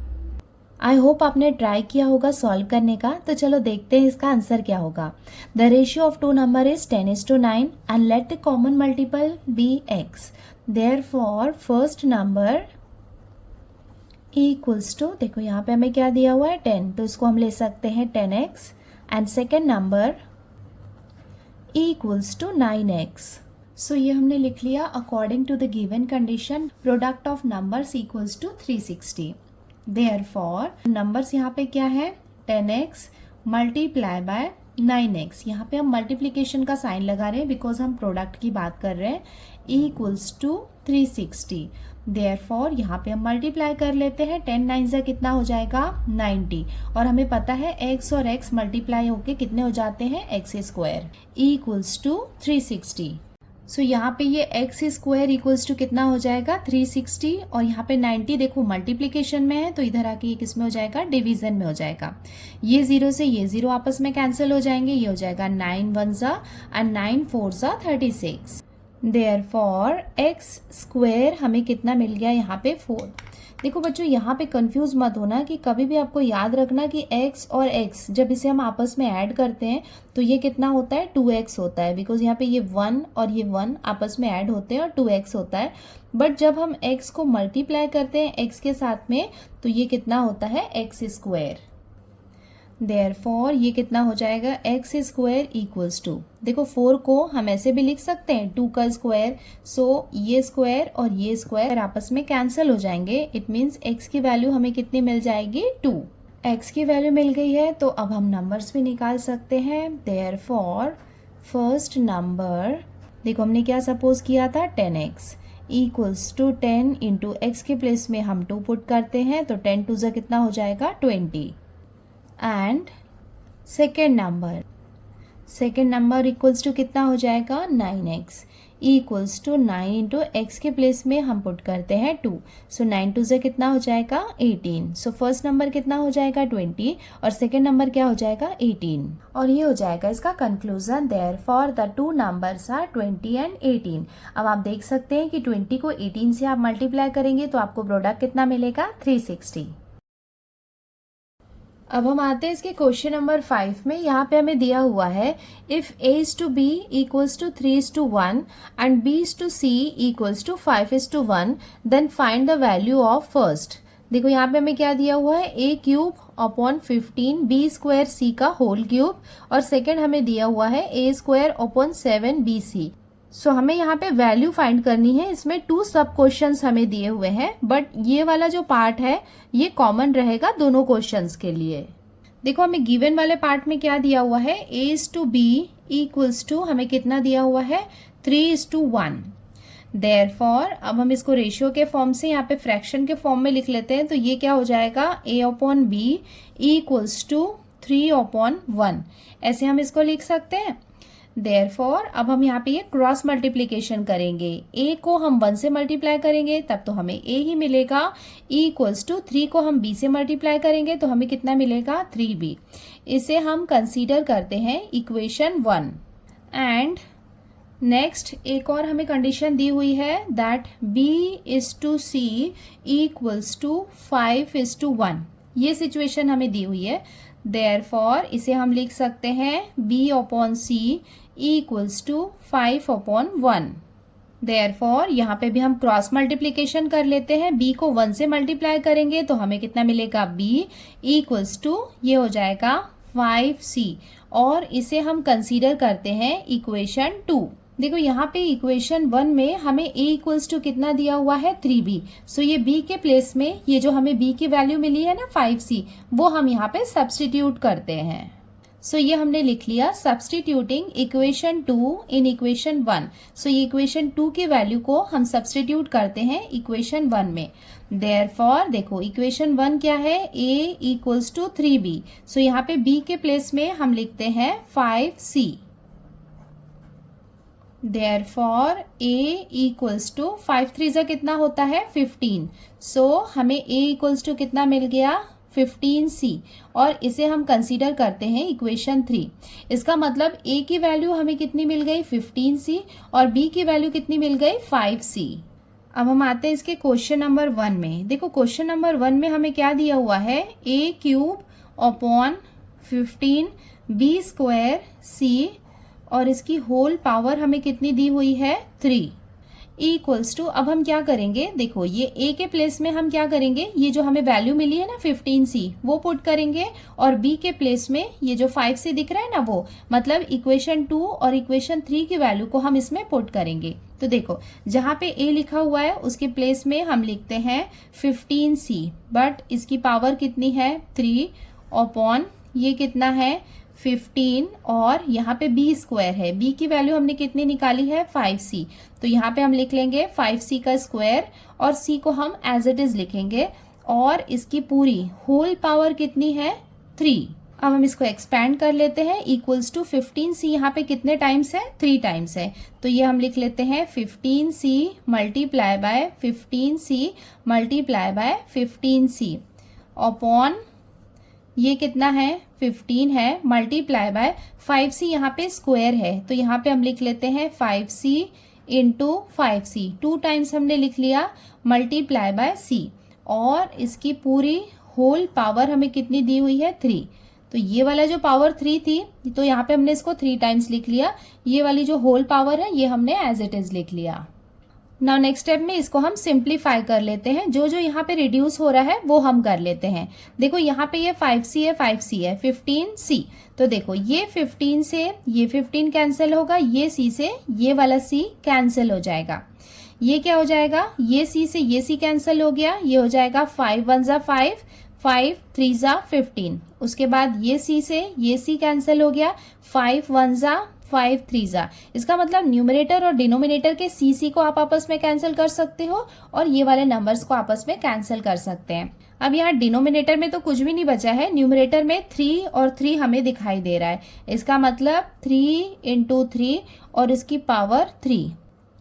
आई होप आपने ट्राई किया होगा सॉल्व करने का। तो चलो देखते हैं इसका आंसर क्या होगा। The ratio of two number is 10:9 and let the common multiple be x. Therefore first number equals to, देखो यहाँ पे हमें क्या दिया हुआ है 10, तो इसको हम ले सकते हैं 10x and second number equals to 9x। So ये हमने लिख लिया according to the given condition product of numbers equals to 360। Therefore numbers यहाँ पे क्या है 10x मल्टीप्लाई बाय 9x। यहाँ पे हम मल्टीप्लीकेशन का साइन लगा रहे हैं बिकॉज हम प्रोडक्ट की बात कर रहे हैं, इक्वल्स टू 360। देयरफॉर यहाँ पे हम मल्टीप्लाई कर लेते हैं, 10 9 से कितना हो जाएगा 90 और हमें पता है x और x मल्टीप्लाई होके कितने हो जाते हैं एक्स स्क्वायर इक्वल्स टू 360। सो यहाँ पे ये एक्स स्क्वायर इक्वल्स टू कितना हो जाएगा 360 और यहाँ पे 90 देखो मल्टीप्लीकेशन में है तो इधर आके ये किस में हो जाएगा, डिवीजन में हो जाएगा। ये जीरो से ये जीरो आपस में कैंसिल हो जाएंगे, ये हो जाएगा 9 1 ज़ा एंड 9 4 ज़ा 36। देयरफॉर एक्स स्क्वायर हमें कितना मिल गया यहाँ पे 4। देखो बच्चों यहाँ पे कंफ्यूज मत होना कि कभी भी आपको याद रखना कि x और x जब इसे हम आपस में ऐड करते हैं तो ये कितना होता है 2x होता है, बिकॉज यहाँ पे ये 1 और ये 1 आपस में ऐड होते हैं और 2x होता है। बट जब हम x को मल्टीप्लाई करते हैं x के साथ में तो ये कितना होता है एक्स स्क्वायर। देयरफॉर ये कितना हो जाएगा एक्स स्क्वायर इक्वल्स टू, देखो 4 को हम ऐसे भी लिख सकते हैं 2 का स्क्वायर। सो ये स्क्वायर और ये स्क्वायर आपस में कैंसिल हो जाएंगे। इट मीन्स एक्स की वैल्यू हमें कितनी मिल जाएगी 2। एक्स की वैल्यू मिल गई है तो अब हम नंबर्स भी निकाल सकते हैं। देयरफॉर फर्स्ट नंबर, देखो हमने क्या सपोज किया था 10x equals to 10 into x के प्लेस में हम 2 पुट करते हैं तो 10 2 ज़ा कितना हो जाएगा 20 and second number equals to कितना हो जाएगा 9x equals to 9 into x के प्लेस में हम पुट करते हैं 2। सो 9 2 से कितना हो जाएगा 18। सो फर्स्ट नंबर कितना हो जाएगा 20 और सेकेंड नंबर क्या हो जाएगा 18 और ये हो जाएगा इसका conclusion. Therefore the two numbers are 20 and 18। अब आप देख सकते हैं कि 20 को 18 से आप मल्टीप्लाई करेंगे तो आपको प्रोडक्ट कितना मिलेगा 360। अब हम आते हैं इसके क्वेश्चन नंबर 5 में। यहाँ पे हमें दिया हुआ है if a is to b equals to 3 is to 1 and b is to c equals to 5 is to 1 then find the value of first। देखो यहाँ पे हमें क्या दिया हुआ है a cube upon 15 b square c का होल क्यूब और सेकेंड हमें दिया हुआ है a स्क्वायर अपॉन 7 bc। सो हमें यहाँ पे वैल्यू फाइंड करनी है। इसमें 2 सब क्वेश्चंस हमें दिए हुए हैं बट ये वाला जो पार्ट है ये कॉमन रहेगा दोनों क्वेश्चंस के लिए। देखो हमें गिवन वाले पार्ट में क्या दिया हुआ है a is to b equals to हमें कितना दिया हुआ है 3 is to 1। देयरफॉर अब हम इसको रेशियो के फॉर्म से यहाँ पे फ्रैक्शन के फॉर्म में लिख लेते हैं तो ये क्या हो जाएगा a upon b equals to 3 upon 1, ऐसे हम इसको लिख सकते हैं। देयरफॉर अब हम यहाँ पे ये क्रॉस मल्टीप्लीकेशन करेंगे, a को हम 1 से मल्टीप्लाई करेंगे तब तो हमें a ही मिलेगा इक्वल्स टू 3 को हम b से मल्टीप्लाई करेंगे तो हमें कितना मिलेगा 3b। इसे हम कंसीडर करते हैं इक्वेशन 1 एंड नेक्स्ट एक और हमें कंडीशन दी हुई है that b is to c equals to 5 is to 1। ये सिचुएशन हमें दी हुई है। देयरफॉर इसे हम लिख सकते हैं b upon c equals to 5 upon 1। Therefore यहाँ पे भी हम क्रॉस मल्टीप्लीकेशन कर लेते हैं, b को 1 से मल्टीप्लाई करेंगे तो हमें कितना मिलेगा b इक्वल्स टू ये हो जाएगा 5c और इसे हम कंसीडर करते हैं इक्वेशन 2। देखो यहाँ पे इक्वेशन 1 में हमें a इक्वल्स टू कितना दिया हुआ है 3b। सो ये b के प्लेस में ये जो हमें b की वैल्यू मिली है ना 5c वो हम यहाँ पे सब्स्टिट्यूट करते हैं। सो ये हमने लिख लिया सब्सटीट्यूटिंग इक्वेशन 2 इन इक्वेशन 1। सो ये इक्वेशन 2 की वैल्यू को हम सब्सटीट्यूट करते हैं इक्वेशन 1 में। देयरफॉर देखो इक्वेशन 1 क्या है, a इक्वल्स टू 3b। सो यहाँ पे b के प्लेस में हम लिखते हैं 5c। Therefore a equals to 5 3 जा कितना होता है 15। सो हमें a इक्वल्स टू कितना मिल गया 15c, और इसे हम कंसीडर करते हैं इक्वेशन 3। इसका मतलब a की वैल्यू हमें कितनी मिल गई 15c और b की वैल्यू कितनी मिल गई 5c। अब हम आते हैं इसके क्वेश्चन नंबर 1 में। देखो क्वेश्चन नंबर 1 में हमें क्या दिया हुआ है, a cube upon 15 b square c, और इसकी होल पावर हमें कितनी दी हुई है 3 इक्वल्स टू। अब हम क्या करेंगे, देखो ये a के प्लेस में हम क्या करेंगे, ये जो हमें वैल्यू मिली है ना 15c वो पुट करेंगे, और b के प्लेस में ये जो 5c दिख रहा है ना वो, मतलब इक्वेशन 2 और इक्वेशन 3 की वैल्यू को हम इसमें पुट करेंगे। तो देखो जहाँ पे a लिखा हुआ है उसके प्लेस में हम लिखते हैं 15c, बट इसकी पावर कितनी है 3 अपॉन ये कितना है 15, और यहाँ पे b स्क्वायर है, b की वैल्यू हमने कितनी निकाली है 5c। तो यहाँ पे हम लिख लेंगे 5c का स्क्वायर, और c को हम एज इट इज लिखेंगे, और इसकी पूरी होल पावर कितनी है 3। अब हम इसको एक्सपैंड कर लेते हैं, इक्वल्स टू 15c यहाँ पे कितने टाइम्स है 3 टाइम्स है। तो ये हम लिख लेते हैं 15c multiply by 15c multiply by 15c upon ये कितना है 15 है, मल्टीप्लाई बाय 5c यहाँ पे स्क्वायर है, तो यहाँ पे हम लिख लेते हैं 5c इंटू 5c, 2 टाइम्स हमने लिख लिया, मल्टीप्लाई बाय c, और इसकी पूरी होल पावर हमें कितनी दी हुई है 3। तो ये वाला जो पावर 3 थी तो यहाँ पे हमने इसको 3 टाइम्स लिख लिया, ये वाली जो होल पावर है ये हमने एज इट इज लिख लिया। नाउ नेक्स्ट स्टेप में इसको हम सिंप्लीफाई कर लेते हैं, जो जो यहाँ पे रिड्यूस हो रहा है वो हम कर लेते हैं। देखो यहाँ पे ये 5c है 5c है 15c, तो देखो ये 15 से ये 15 कैंसिल होगा, ये c से ये वाला c कैंसिल हो जाएगा, ये क्या हो जाएगा, ये c से ये c कैंसिल हो गया, ये हो जाएगा 5 1 जा 5 5 3 जा 15। उसके बाद ये c से ये c कैंसिल हो गया, 5 1 जा 5 3 जा। इसका मतलब न्यूमरेटर और डिनोमिनेटर के c को आप आपस में कैंसिल कर सकते हो, और ये वाले नंबर्स को आपस में कैंसिल कर सकते हैं। अब यहाँ डिनोमिनेटर में तो कुछ भी नहीं बचा है, न्यूमरेटर में 3 और 3 हमें दिखाई दे रहा है, इसका मतलब 3 इंटू 3 और इसकी पावर 3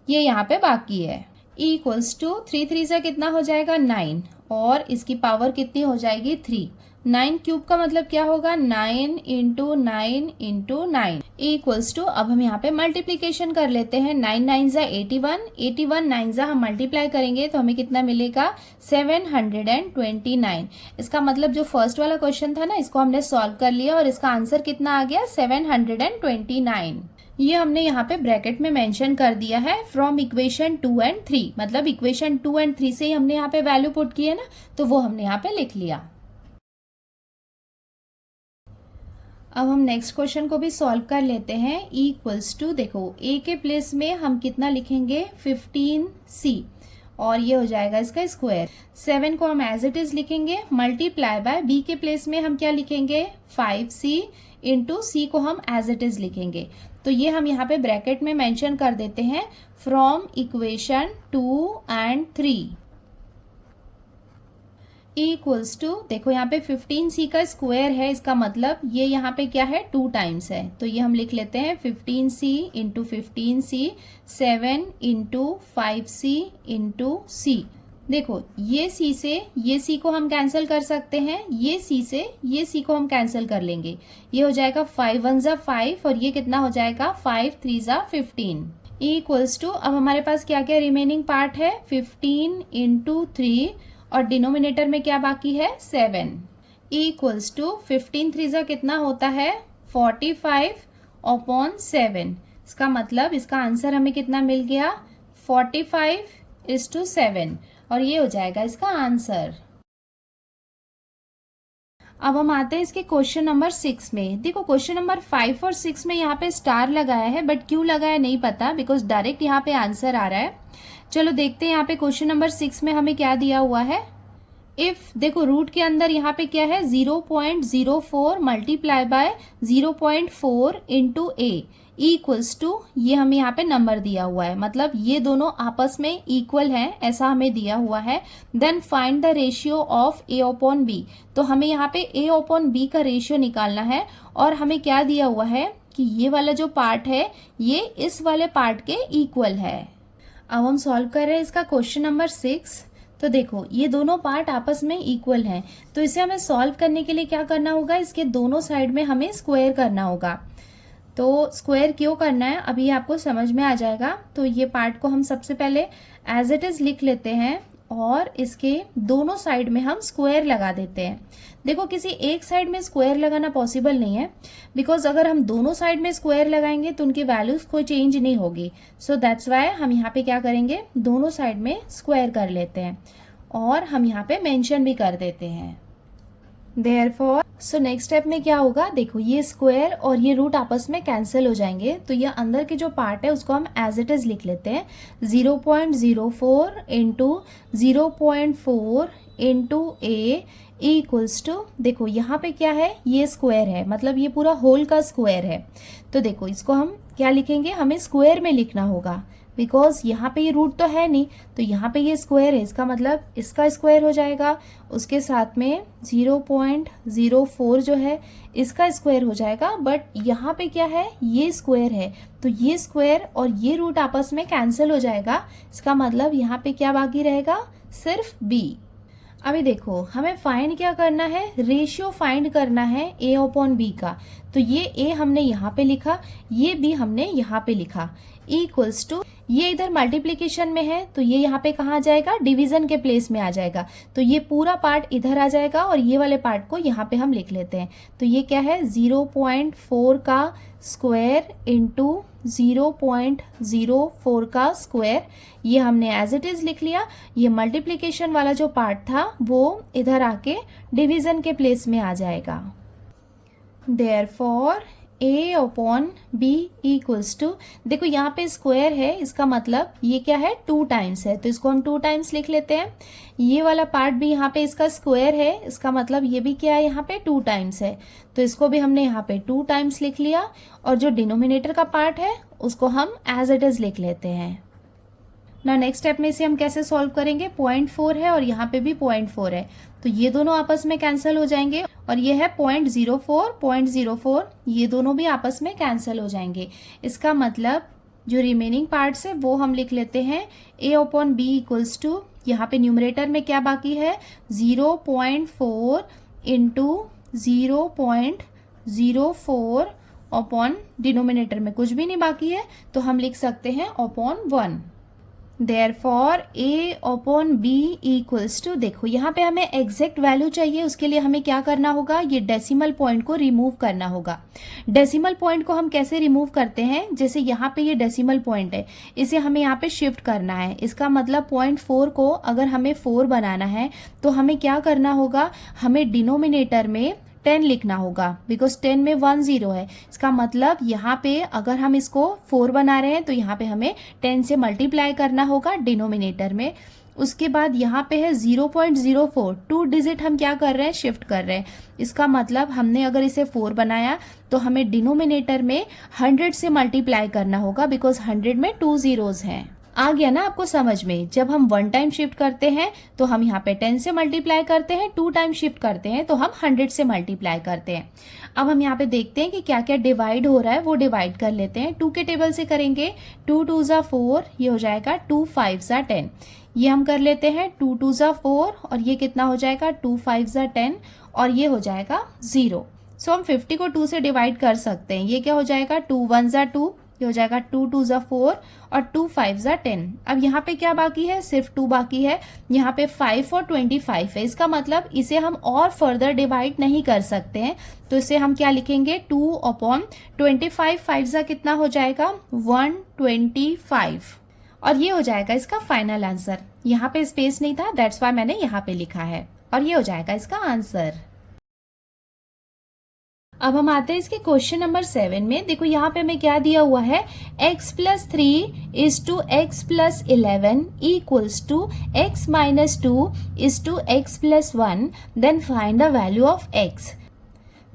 ये यहाँ पे बाकी है, इक्वल्स टू 3 3 जा कितना हो जाएगा 9, और इसकी पावर कितनी हो जाएगी 3। 9 क्यूब का मतलब क्या होगा 9 इंटू 9 इंटू 9 इक्वल्स टू। अब हम यहाँ पे मल्टीप्लीकेशन कर लेते हैं, 9 9 जा 81, 81 9 जा हम मल्टीप्लाई करेंगे तो हमें कितना मिलेगा 729। इसका मतलब जो फर्स्ट वाला क्वेश्चन था ना इसको हमने सॉल्व कर लिया, और इसका आंसर कितना आ गया 729। ये हमने यहाँ पे ब्रैकेट में मेंशन कर दिया है फ्रॉम इक्वेशन 2 एंड 3, मतलब इक्वेशन 2 एंड 3 से ही हमने यहाँ पे वैल्यू पुट की है ना, तो वो हमने यहाँ पे लिख लिया। अब हम नेक्स्ट क्वेश्चन को भी सॉल्व कर लेते हैं। इक्वल्स टू देखो a के प्लेस में हम कितना लिखेंगे 15c, और ये हो जाएगा इसका स्क्वायर। 7 को हम एज इट इज लिखेंगे, मल्टीप्लाई बाय b के प्लेस में हम क्या लिखेंगे 5c इंटू c को हम एज इट इज लिखेंगे। तो ये हम यहाँ पे ब्रैकेट में मेंशन कर देते हैं from equation 2 and 3 equals to. देखो यहाँ पे 15c का स्क्वायर है, इसका मतलब ये यहाँ पे क्या है 2 टाइम्स है, तो ये हम लिख लेते हैं 15c into 15c 7 into 5c into c। देखो ये c से ये c को हम कैंसिल कर सकते हैं, ये c से ये c को हम कैंसिल कर लेंगे, ये हो जाएगा 5 1 जा 5, और ये कितना हो जाएगा 5 3 जा 15 इक्वल्स टू। अब हमारे पास क्या क्या रिमेनिंग पार्ट है 15 इंटू 3, और डिनोमिनेटर में क्या बाकी है 7 इक्वल्स टू 15 3 जा कितना होता है 45 अपॉन 7। इसका मतलब इसका आंसर हमें कितना मिल गया 45:7, और ये हो जाएगा इसका आंसर। अब हम आते हैं इसके क्वेश्चन नंबर 6 में। देखो क्वेश्चन नंबर 5 और 6 में यहाँ पे स्टार लगाया है, बट क्यों लगाया नहीं पता, बिकॉज डायरेक्ट यहाँ पे आंसर आ रहा है। चलो देखते हैं यहाँ पे क्वेश्चन नंबर 6 में हमें क्या दिया हुआ है। इफ देखो रूट के अंदर यहाँ पे क्या है 0.04 multiply by 0.4 into A equals to, ये हमें यहाँ पे नंबर दिया हुआ है, मतलब ये दोनों आपस में इक्वल हैं ऐसा हमें दिया हुआ है। Then find the ratio of A upon B, तो हमें यहाँ पे ए अपॉन बी का रेशियो निकालना है। और हमें क्या दिया हुआ है कि ये वाला जो पार्ट है ये इस वाले पार्ट के इक्वल है। अब हम सॉल्व कर रहे हैं इसका क्वेश्चन नंबर 6। तो देखो ये दोनों पार्ट आपस में इक्वल हैं, तो इसे हमें सॉल्व करने के लिए क्या करना होगा, इसके दोनों साइड में हमें स्क्वायर करना होगा। तो स्क्वायर क्यों करना है अभी आपको समझ में आ जाएगा। तो ये पार्ट को हम सबसे पहले एज इट इज लिख लेते हैं और इसके दोनों साइड में हम स्क्वायर लगा देते हैं। देखो किसी एक साइड में स्क्वायर लगाना पॉसिबल नहीं है, बिकॉज अगर हम दोनों साइड में स्क्वायर लगाएंगे तो उनकी वैल्यूज कोई चेंज नहीं होगी। सो दैट्स वाई हम यहाँ पे क्या करेंगे, दोनों साइड में स्क्वायर कर लेते हैं और हम यहाँ पे मेंशन भी कर देते हैं। देयरफॉर सो नेक्स्ट स्टेप में क्या होगा, देखो ये स्क्वायर और ये रूट आपस में कैंसिल हो जाएंगे, तो ये अंदर के जो पार्ट है उसको हम एज इट इज लिख लेते हैं। 0.04 into 0.4 into A equals to, देखो यहाँ पे क्या है, ये स्क्वायर है, मतलब ये पूरा होल का स्क्वायर है। तो देखो इसको हम क्या लिखेंगे, हमें स्क्वायर में लिखना होगा, बिकॉज यहाँ पे ये रूट तो है नहीं, तो यहाँ पे ये स्क्वायर है, इसका मतलब इसका स्क्वायर हो जाएगा, उसके साथ में 0.04 जो है इसका स्क्वायर हो जाएगा। बट यहाँ पे क्या है, ये स्क्वायर है, तो ये स्क्वायर और ये रूट आपस में कैंसिल हो जाएगा। इसका मतलब यहाँ पे क्या बाकी रहेगा, सिर्फ बी। अभी देखो हमें फाइंड क्या करना है, रेशियो फाइंड करना है ए अपॉन बी का। तो ये ए हमने यहाँ पे लिखा, ये बी हमने यहाँ पे लिखा, इक्वल्स टू, ये इधर मल्टीप्लीकेशन में है तो ये यहाँ पे कहाँ आ जाएगा, डिवीजन के प्लेस में आ जाएगा। तो ये पूरा पार्ट इधर आ जाएगा और ये वाले पार्ट को यहाँ पे हम लिख लेते हैं। तो ये क्या है, 0.4 का स्क्वायर इंटू 0.04 का स्क्वायर, ये हमने एज इट इज लिख लिया। ये मल्टीप्लीकेशन वाला जो पार्ट था वो इधर आके डिवीजन के प्लेस में आ जाएगा। Therefore A upon B equals to, देखो यहाँ पे स्क्वायर है, इसका मतलब ये क्या है, 2 टाइम्स है, तो इसको हम 2 टाइम्स लिख लेते हैं। ये वाला पार्ट भी यहाँ पे इसका स्क्वायर है, इसका मतलब ये भी क्या है, यहाँ पे 2 टाइम्स है, तो इसको भी हमने यहाँ पे 2 टाइम्स लिख लिया। और जो डिनोमिनेटर का पार्ट है उसको हम एज इट इज लिख लेते हैं। ना नेक्स्ट स्टेप में इसे हम कैसे सॉल्व करेंगे, 0.4 है और यहाँ पे भी 0.4 है, तो ये दोनों आपस में कैंसिल हो जाएंगे। और ये है 0.04 ये दोनों भी आपस में कैंसिल हो जाएंगे। इसका मतलब जो रिमेनिंग पार्ट्स है वो हम लिख लेते हैं ए अपॉन बी इक्वल्स टू, यहाँ पे न्यूमरेटर में क्या बाकी है, 0.4 इंटू 0.04 अपॉन, डिनोमिनेटर में कुछ भी नहीं बाकी है तो हम लिख सकते हैं upon 1। Therefore A upon B equals to, देखो यहाँ पे हमें एग्जैक्ट वैल्यू चाहिए, उसके लिए हमें क्या करना होगा, ये डेसिमल पॉइंट को रिमूव करना होगा। डेसिमल पॉइंट को हम कैसे रिमूव करते हैं, जैसे यहाँ पे ये डेसिमल पॉइंट है, इसे हमें यहाँ पे शिफ्ट करना है। इसका मतलब 0.4 को अगर हमें 4 बनाना है तो हमें क्या करना होगा, हमें डिनोमिनेटर में 10 लिखना होगा, बिकॉज 10 में 1 0 है। इसका मतलब यहाँ पे अगर हम इसको 4 बना रहे हैं तो यहाँ पे हमें 10 से मल्टीप्लाई करना होगा डिनोमिनेटर में। उसके बाद यहाँ पे है 0.04, 2 डिजिट हम क्या कर रहे हैं, शिफ्ट कर रहे हैं। इसका मतलब हमने अगर इसे 4 बनाया तो हमें डिनोमिनेटर में 100 से मल्टीप्लाई करना होगा, बिकॉज 100 में 2 जीरोज हैं। आ गया ना आपको समझ में। जब हम 1 टाइम शिफ्ट करते हैं तो हम यहाँ पे 10 से मल्टीप्लाई करते हैं, 2 टाइम शिफ्ट करते हैं तो हम 100 से मल्टीप्लाई करते हैं। अब हम यहाँ पे देखते हैं कि क्या क्या डिवाइड हो रहा है, वो डिवाइड कर लेते हैं। 2 के टेबल से करेंगे, 2 2 ज़ा 4, ये हो जाएगा 2 5 ज़ा 10। ये हम कर लेते हैं 2 2 ज़ा 4 और ये कितना हो जाएगा 2 5 ज़ा 10 और ये हो जाएगा 0। सो हम 50 को 2 से डिवाइड कर सकते हैं। ये क्या हो जाएगा 2 1 ज़ा 2, ये हो जाएगा 2 2 ज़ा 4 और 2 5 ज़ा 10। अब यहाँ पे क्या बाकी है, सिर्फ 2 बाकी है। यहाँ पे 5 और 25 है, इसका मतलब इसे हम और फर्दर डिवाइड नहीं कर सकते हैं, तो इसे हम क्या लिखेंगे 2 अपॉन 25, 5 ज़ा कितना हो जाएगा 125 और ये हो जाएगा इसका फाइनल आंसर। यहाँ पे स्पेस नहीं था, दैट्स वाई मैंने यहाँ पे लिखा है और ये हो जाएगा इसका आंसर। अब हम आते हैं इसके क्वेश्चन नंबर 7 में। देखो यहाँ पे हमें क्या दिया हुआ है, x+3:x+11 equals to x-2:x+1 then find the value of x।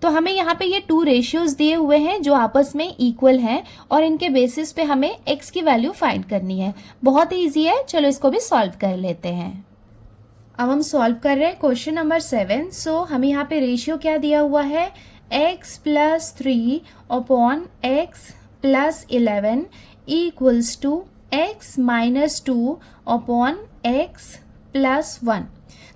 तो हमें यहाँ पे ये 2 रेशियोज दिए हुए हैं जो आपस में इक्वल हैं और इनके बेसिस पे हमें x की वैल्यू फाइंड करनी है। बहुत ही ईजी है, चलो इसको भी सॉल्व कर लेते हैं। अब हम सॉल्व कर रहे हैं क्वेश्चन नंबर 7। सो हमें यहाँ पे रेशियो क्या दिया हुआ है, x+3/x+11 इक्वल्स टू x-2/x+1।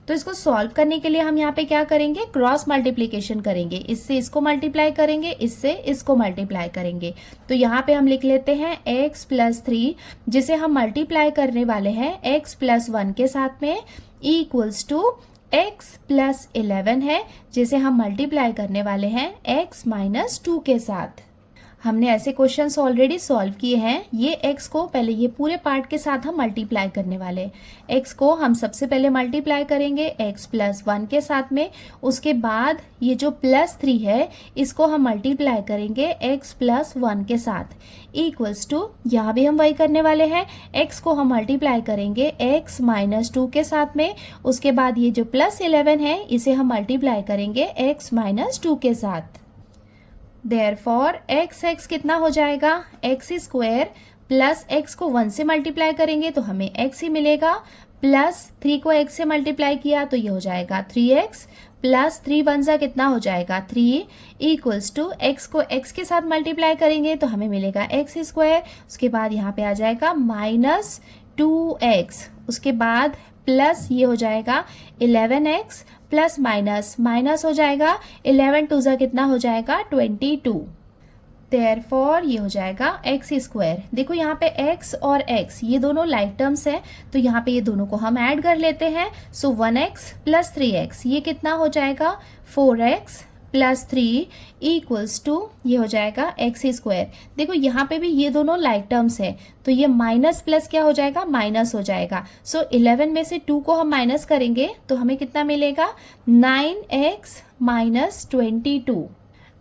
तो इसको सॉल्व करने के लिए हम यहाँ पे क्या करेंगे, क्रॉस मल्टीप्लिकेशन करेंगे। इससे इसको मल्टीप्लाई करेंगे, इससे इसको मल्टीप्लाई करेंगे। तो यहाँ पे हम लिख लेते हैं x+3 जिसे हम मल्टीप्लाई करने वाले हैं x+1 के साथ में इक्वल्स टू x+11 है जिसे हम मल्टीप्लाई करने वाले हैं x-2 के साथ। हमने ऐसे क्वेश्चंस ऑलरेडी सॉल्व किए हैं। ये x को पहले ये पूरे पार्ट के साथ हम मल्टीप्लाई करने वाले। x को हम सबसे पहले मल्टीप्लाई करेंगे x+1 के साथ में, उसके बाद ये जो +3 है इसको हम मल्टीप्लाई करेंगे x+1 के साथ इक्वल्स टू, यहाँ भी हम वही करने वाले हैं। x को हम मल्टीप्लाई करेंगे x-2 के साथ में, उसके बाद ये जो +11 है इसे हम मल्टीप्लाई करेंगे x-2 के साथ। देयरफॉर x कितना हो जाएगा, x² प्लस x को 1 से मल्टीप्लाई करेंगे तो हमें x ही मिलेगा, प्लस 3 को x से मल्टीप्लाई किया तो ये हो जाएगा 3x प्लस 3 1 सा कितना हो जाएगा 3 इक्वल्स टू x को x के साथ मल्टीप्लाई करेंगे तो हमें मिलेगा x²। उसके बाद यहाँ पे आ जाएगा -2x, उसके बाद प्लस ये हो जाएगा 11x प्लस माइनस हो जाएगा 11 2 सा कितना हो जाएगा 22। देयरफॉर ये हो जाएगा x²। देखो यहाँ पे x और x ये दोनों लाइक टर्म्स हैं तो यहाँ पे ये दोनों को हम ऐड कर लेते हैं। सो 1x प्लस 3x ये कितना हो जाएगा 4x प्लस 3 इक्वल्स टू ये हो जाएगा x²। देखो यहाँ पे भी ये दोनों लाइक टर्म्स है तो ये माइनस प्लस क्या हो जाएगा, माइनस हो जाएगा। सो 11 में से 2 को हम माइनस करेंगे तो हमें कितना मिलेगा 9x - 22।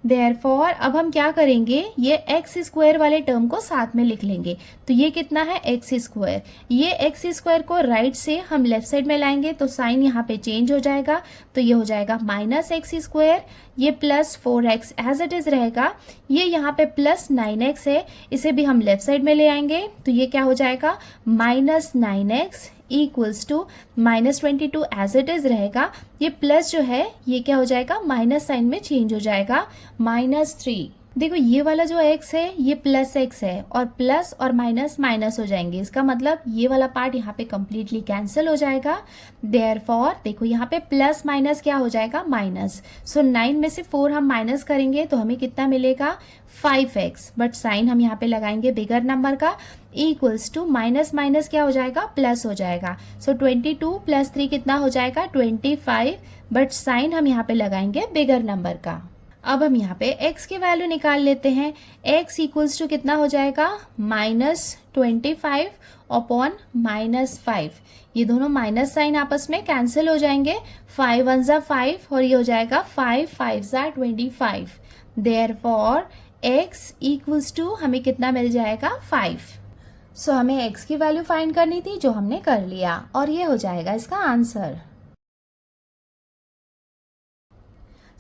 देयरफॉर अब हम क्या करेंगे, ये x² वाले टर्म को साथ में लिख लेंगे। तो ये कितना है x²। ये x² को राइट से हम लेफ्ट साइड में लाएंगे तो साइन यहाँ पे चेंज हो जाएगा तो ये हो जाएगा -x²। ये plus 4x as it is रहेगा। ये यहाँ पे प्लस 9x है, इसे भी हम लेफ्ट साइड में ले आएंगे तो ये क्या हो जाएगा -9x equals to -22 as it is रहेगा। ये प्लस जो है ये क्या हो जाएगा, माइनस साइन में चेंज हो जाएगा -3। देखो ये वाला जो x है ये प्लस x है और प्लस और माइनस माइनस हो जाएंगे, इसका मतलब ये वाला पार्ट यहाँ पे कंप्लीटली कैंसिल हो जाएगा। देयरफॉर देखो यहाँ पे प्लस माइनस क्या हो जाएगा, माइनस। सो 9 में से 4 हम माइनस करेंगे तो हमें कितना मिलेगा 5x, बट साइन हम यहाँ पे लगाएंगे बिगर नंबर का इक्वल्स टू माइनस माइनस क्या हो जाएगा, प्लस हो जाएगा। सो 22 प्लस 3 कितना हो जाएगा 25, बट साइन हम यहाँ पे लगाएंगे बिगर नंबर का। अब हम यहाँ पे x की वैल्यू निकाल लेते हैं। x इक्वल्स टू कितना हो जाएगा -25 अपॉन -5। ये दोनों माइनस साइन आपस में कैंसिल हो जाएंगे। 5 1 ज़ा 5 और ये हो जाएगा 5 5 ज़ा 25। देयरफॉर x इक्वल्स टू हमें कितना मिल जाएगा 5। सो हमें x की वैल्यू फाइंड करनी थी जो हमने कर लिया और ये हो जाएगा इसका आंसर।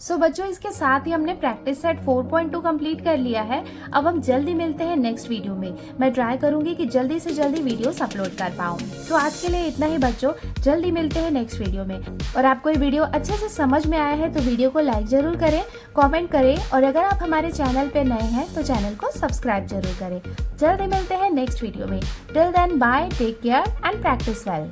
सो बच्चों इसके साथ ही हमने प्रैक्टिस सेट 4.2 कंप्लीट कर लिया है। अब हम जल्दी मिलते हैं नेक्स्ट वीडियो में। मैं ट्राई करूंगी कि जल्दी से जल्दी वीडियोस अपलोड कर पाऊँ। सो आज के लिए इतना ही बच्चों, जल्दी मिलते हैं नेक्स्ट वीडियो में। और आपको ये वीडियो अच्छे से समझ में आया है तो वीडियो को लाइक जरूर करें, कॉमेंट करें और अगर आप हमारे चैनल पर नए हैं तो चैनल को सब्सक्राइब जरूर करें। जल्दी मिलते हैं नेक्स्ट वीडियो में। Till then bye, take care and practice well.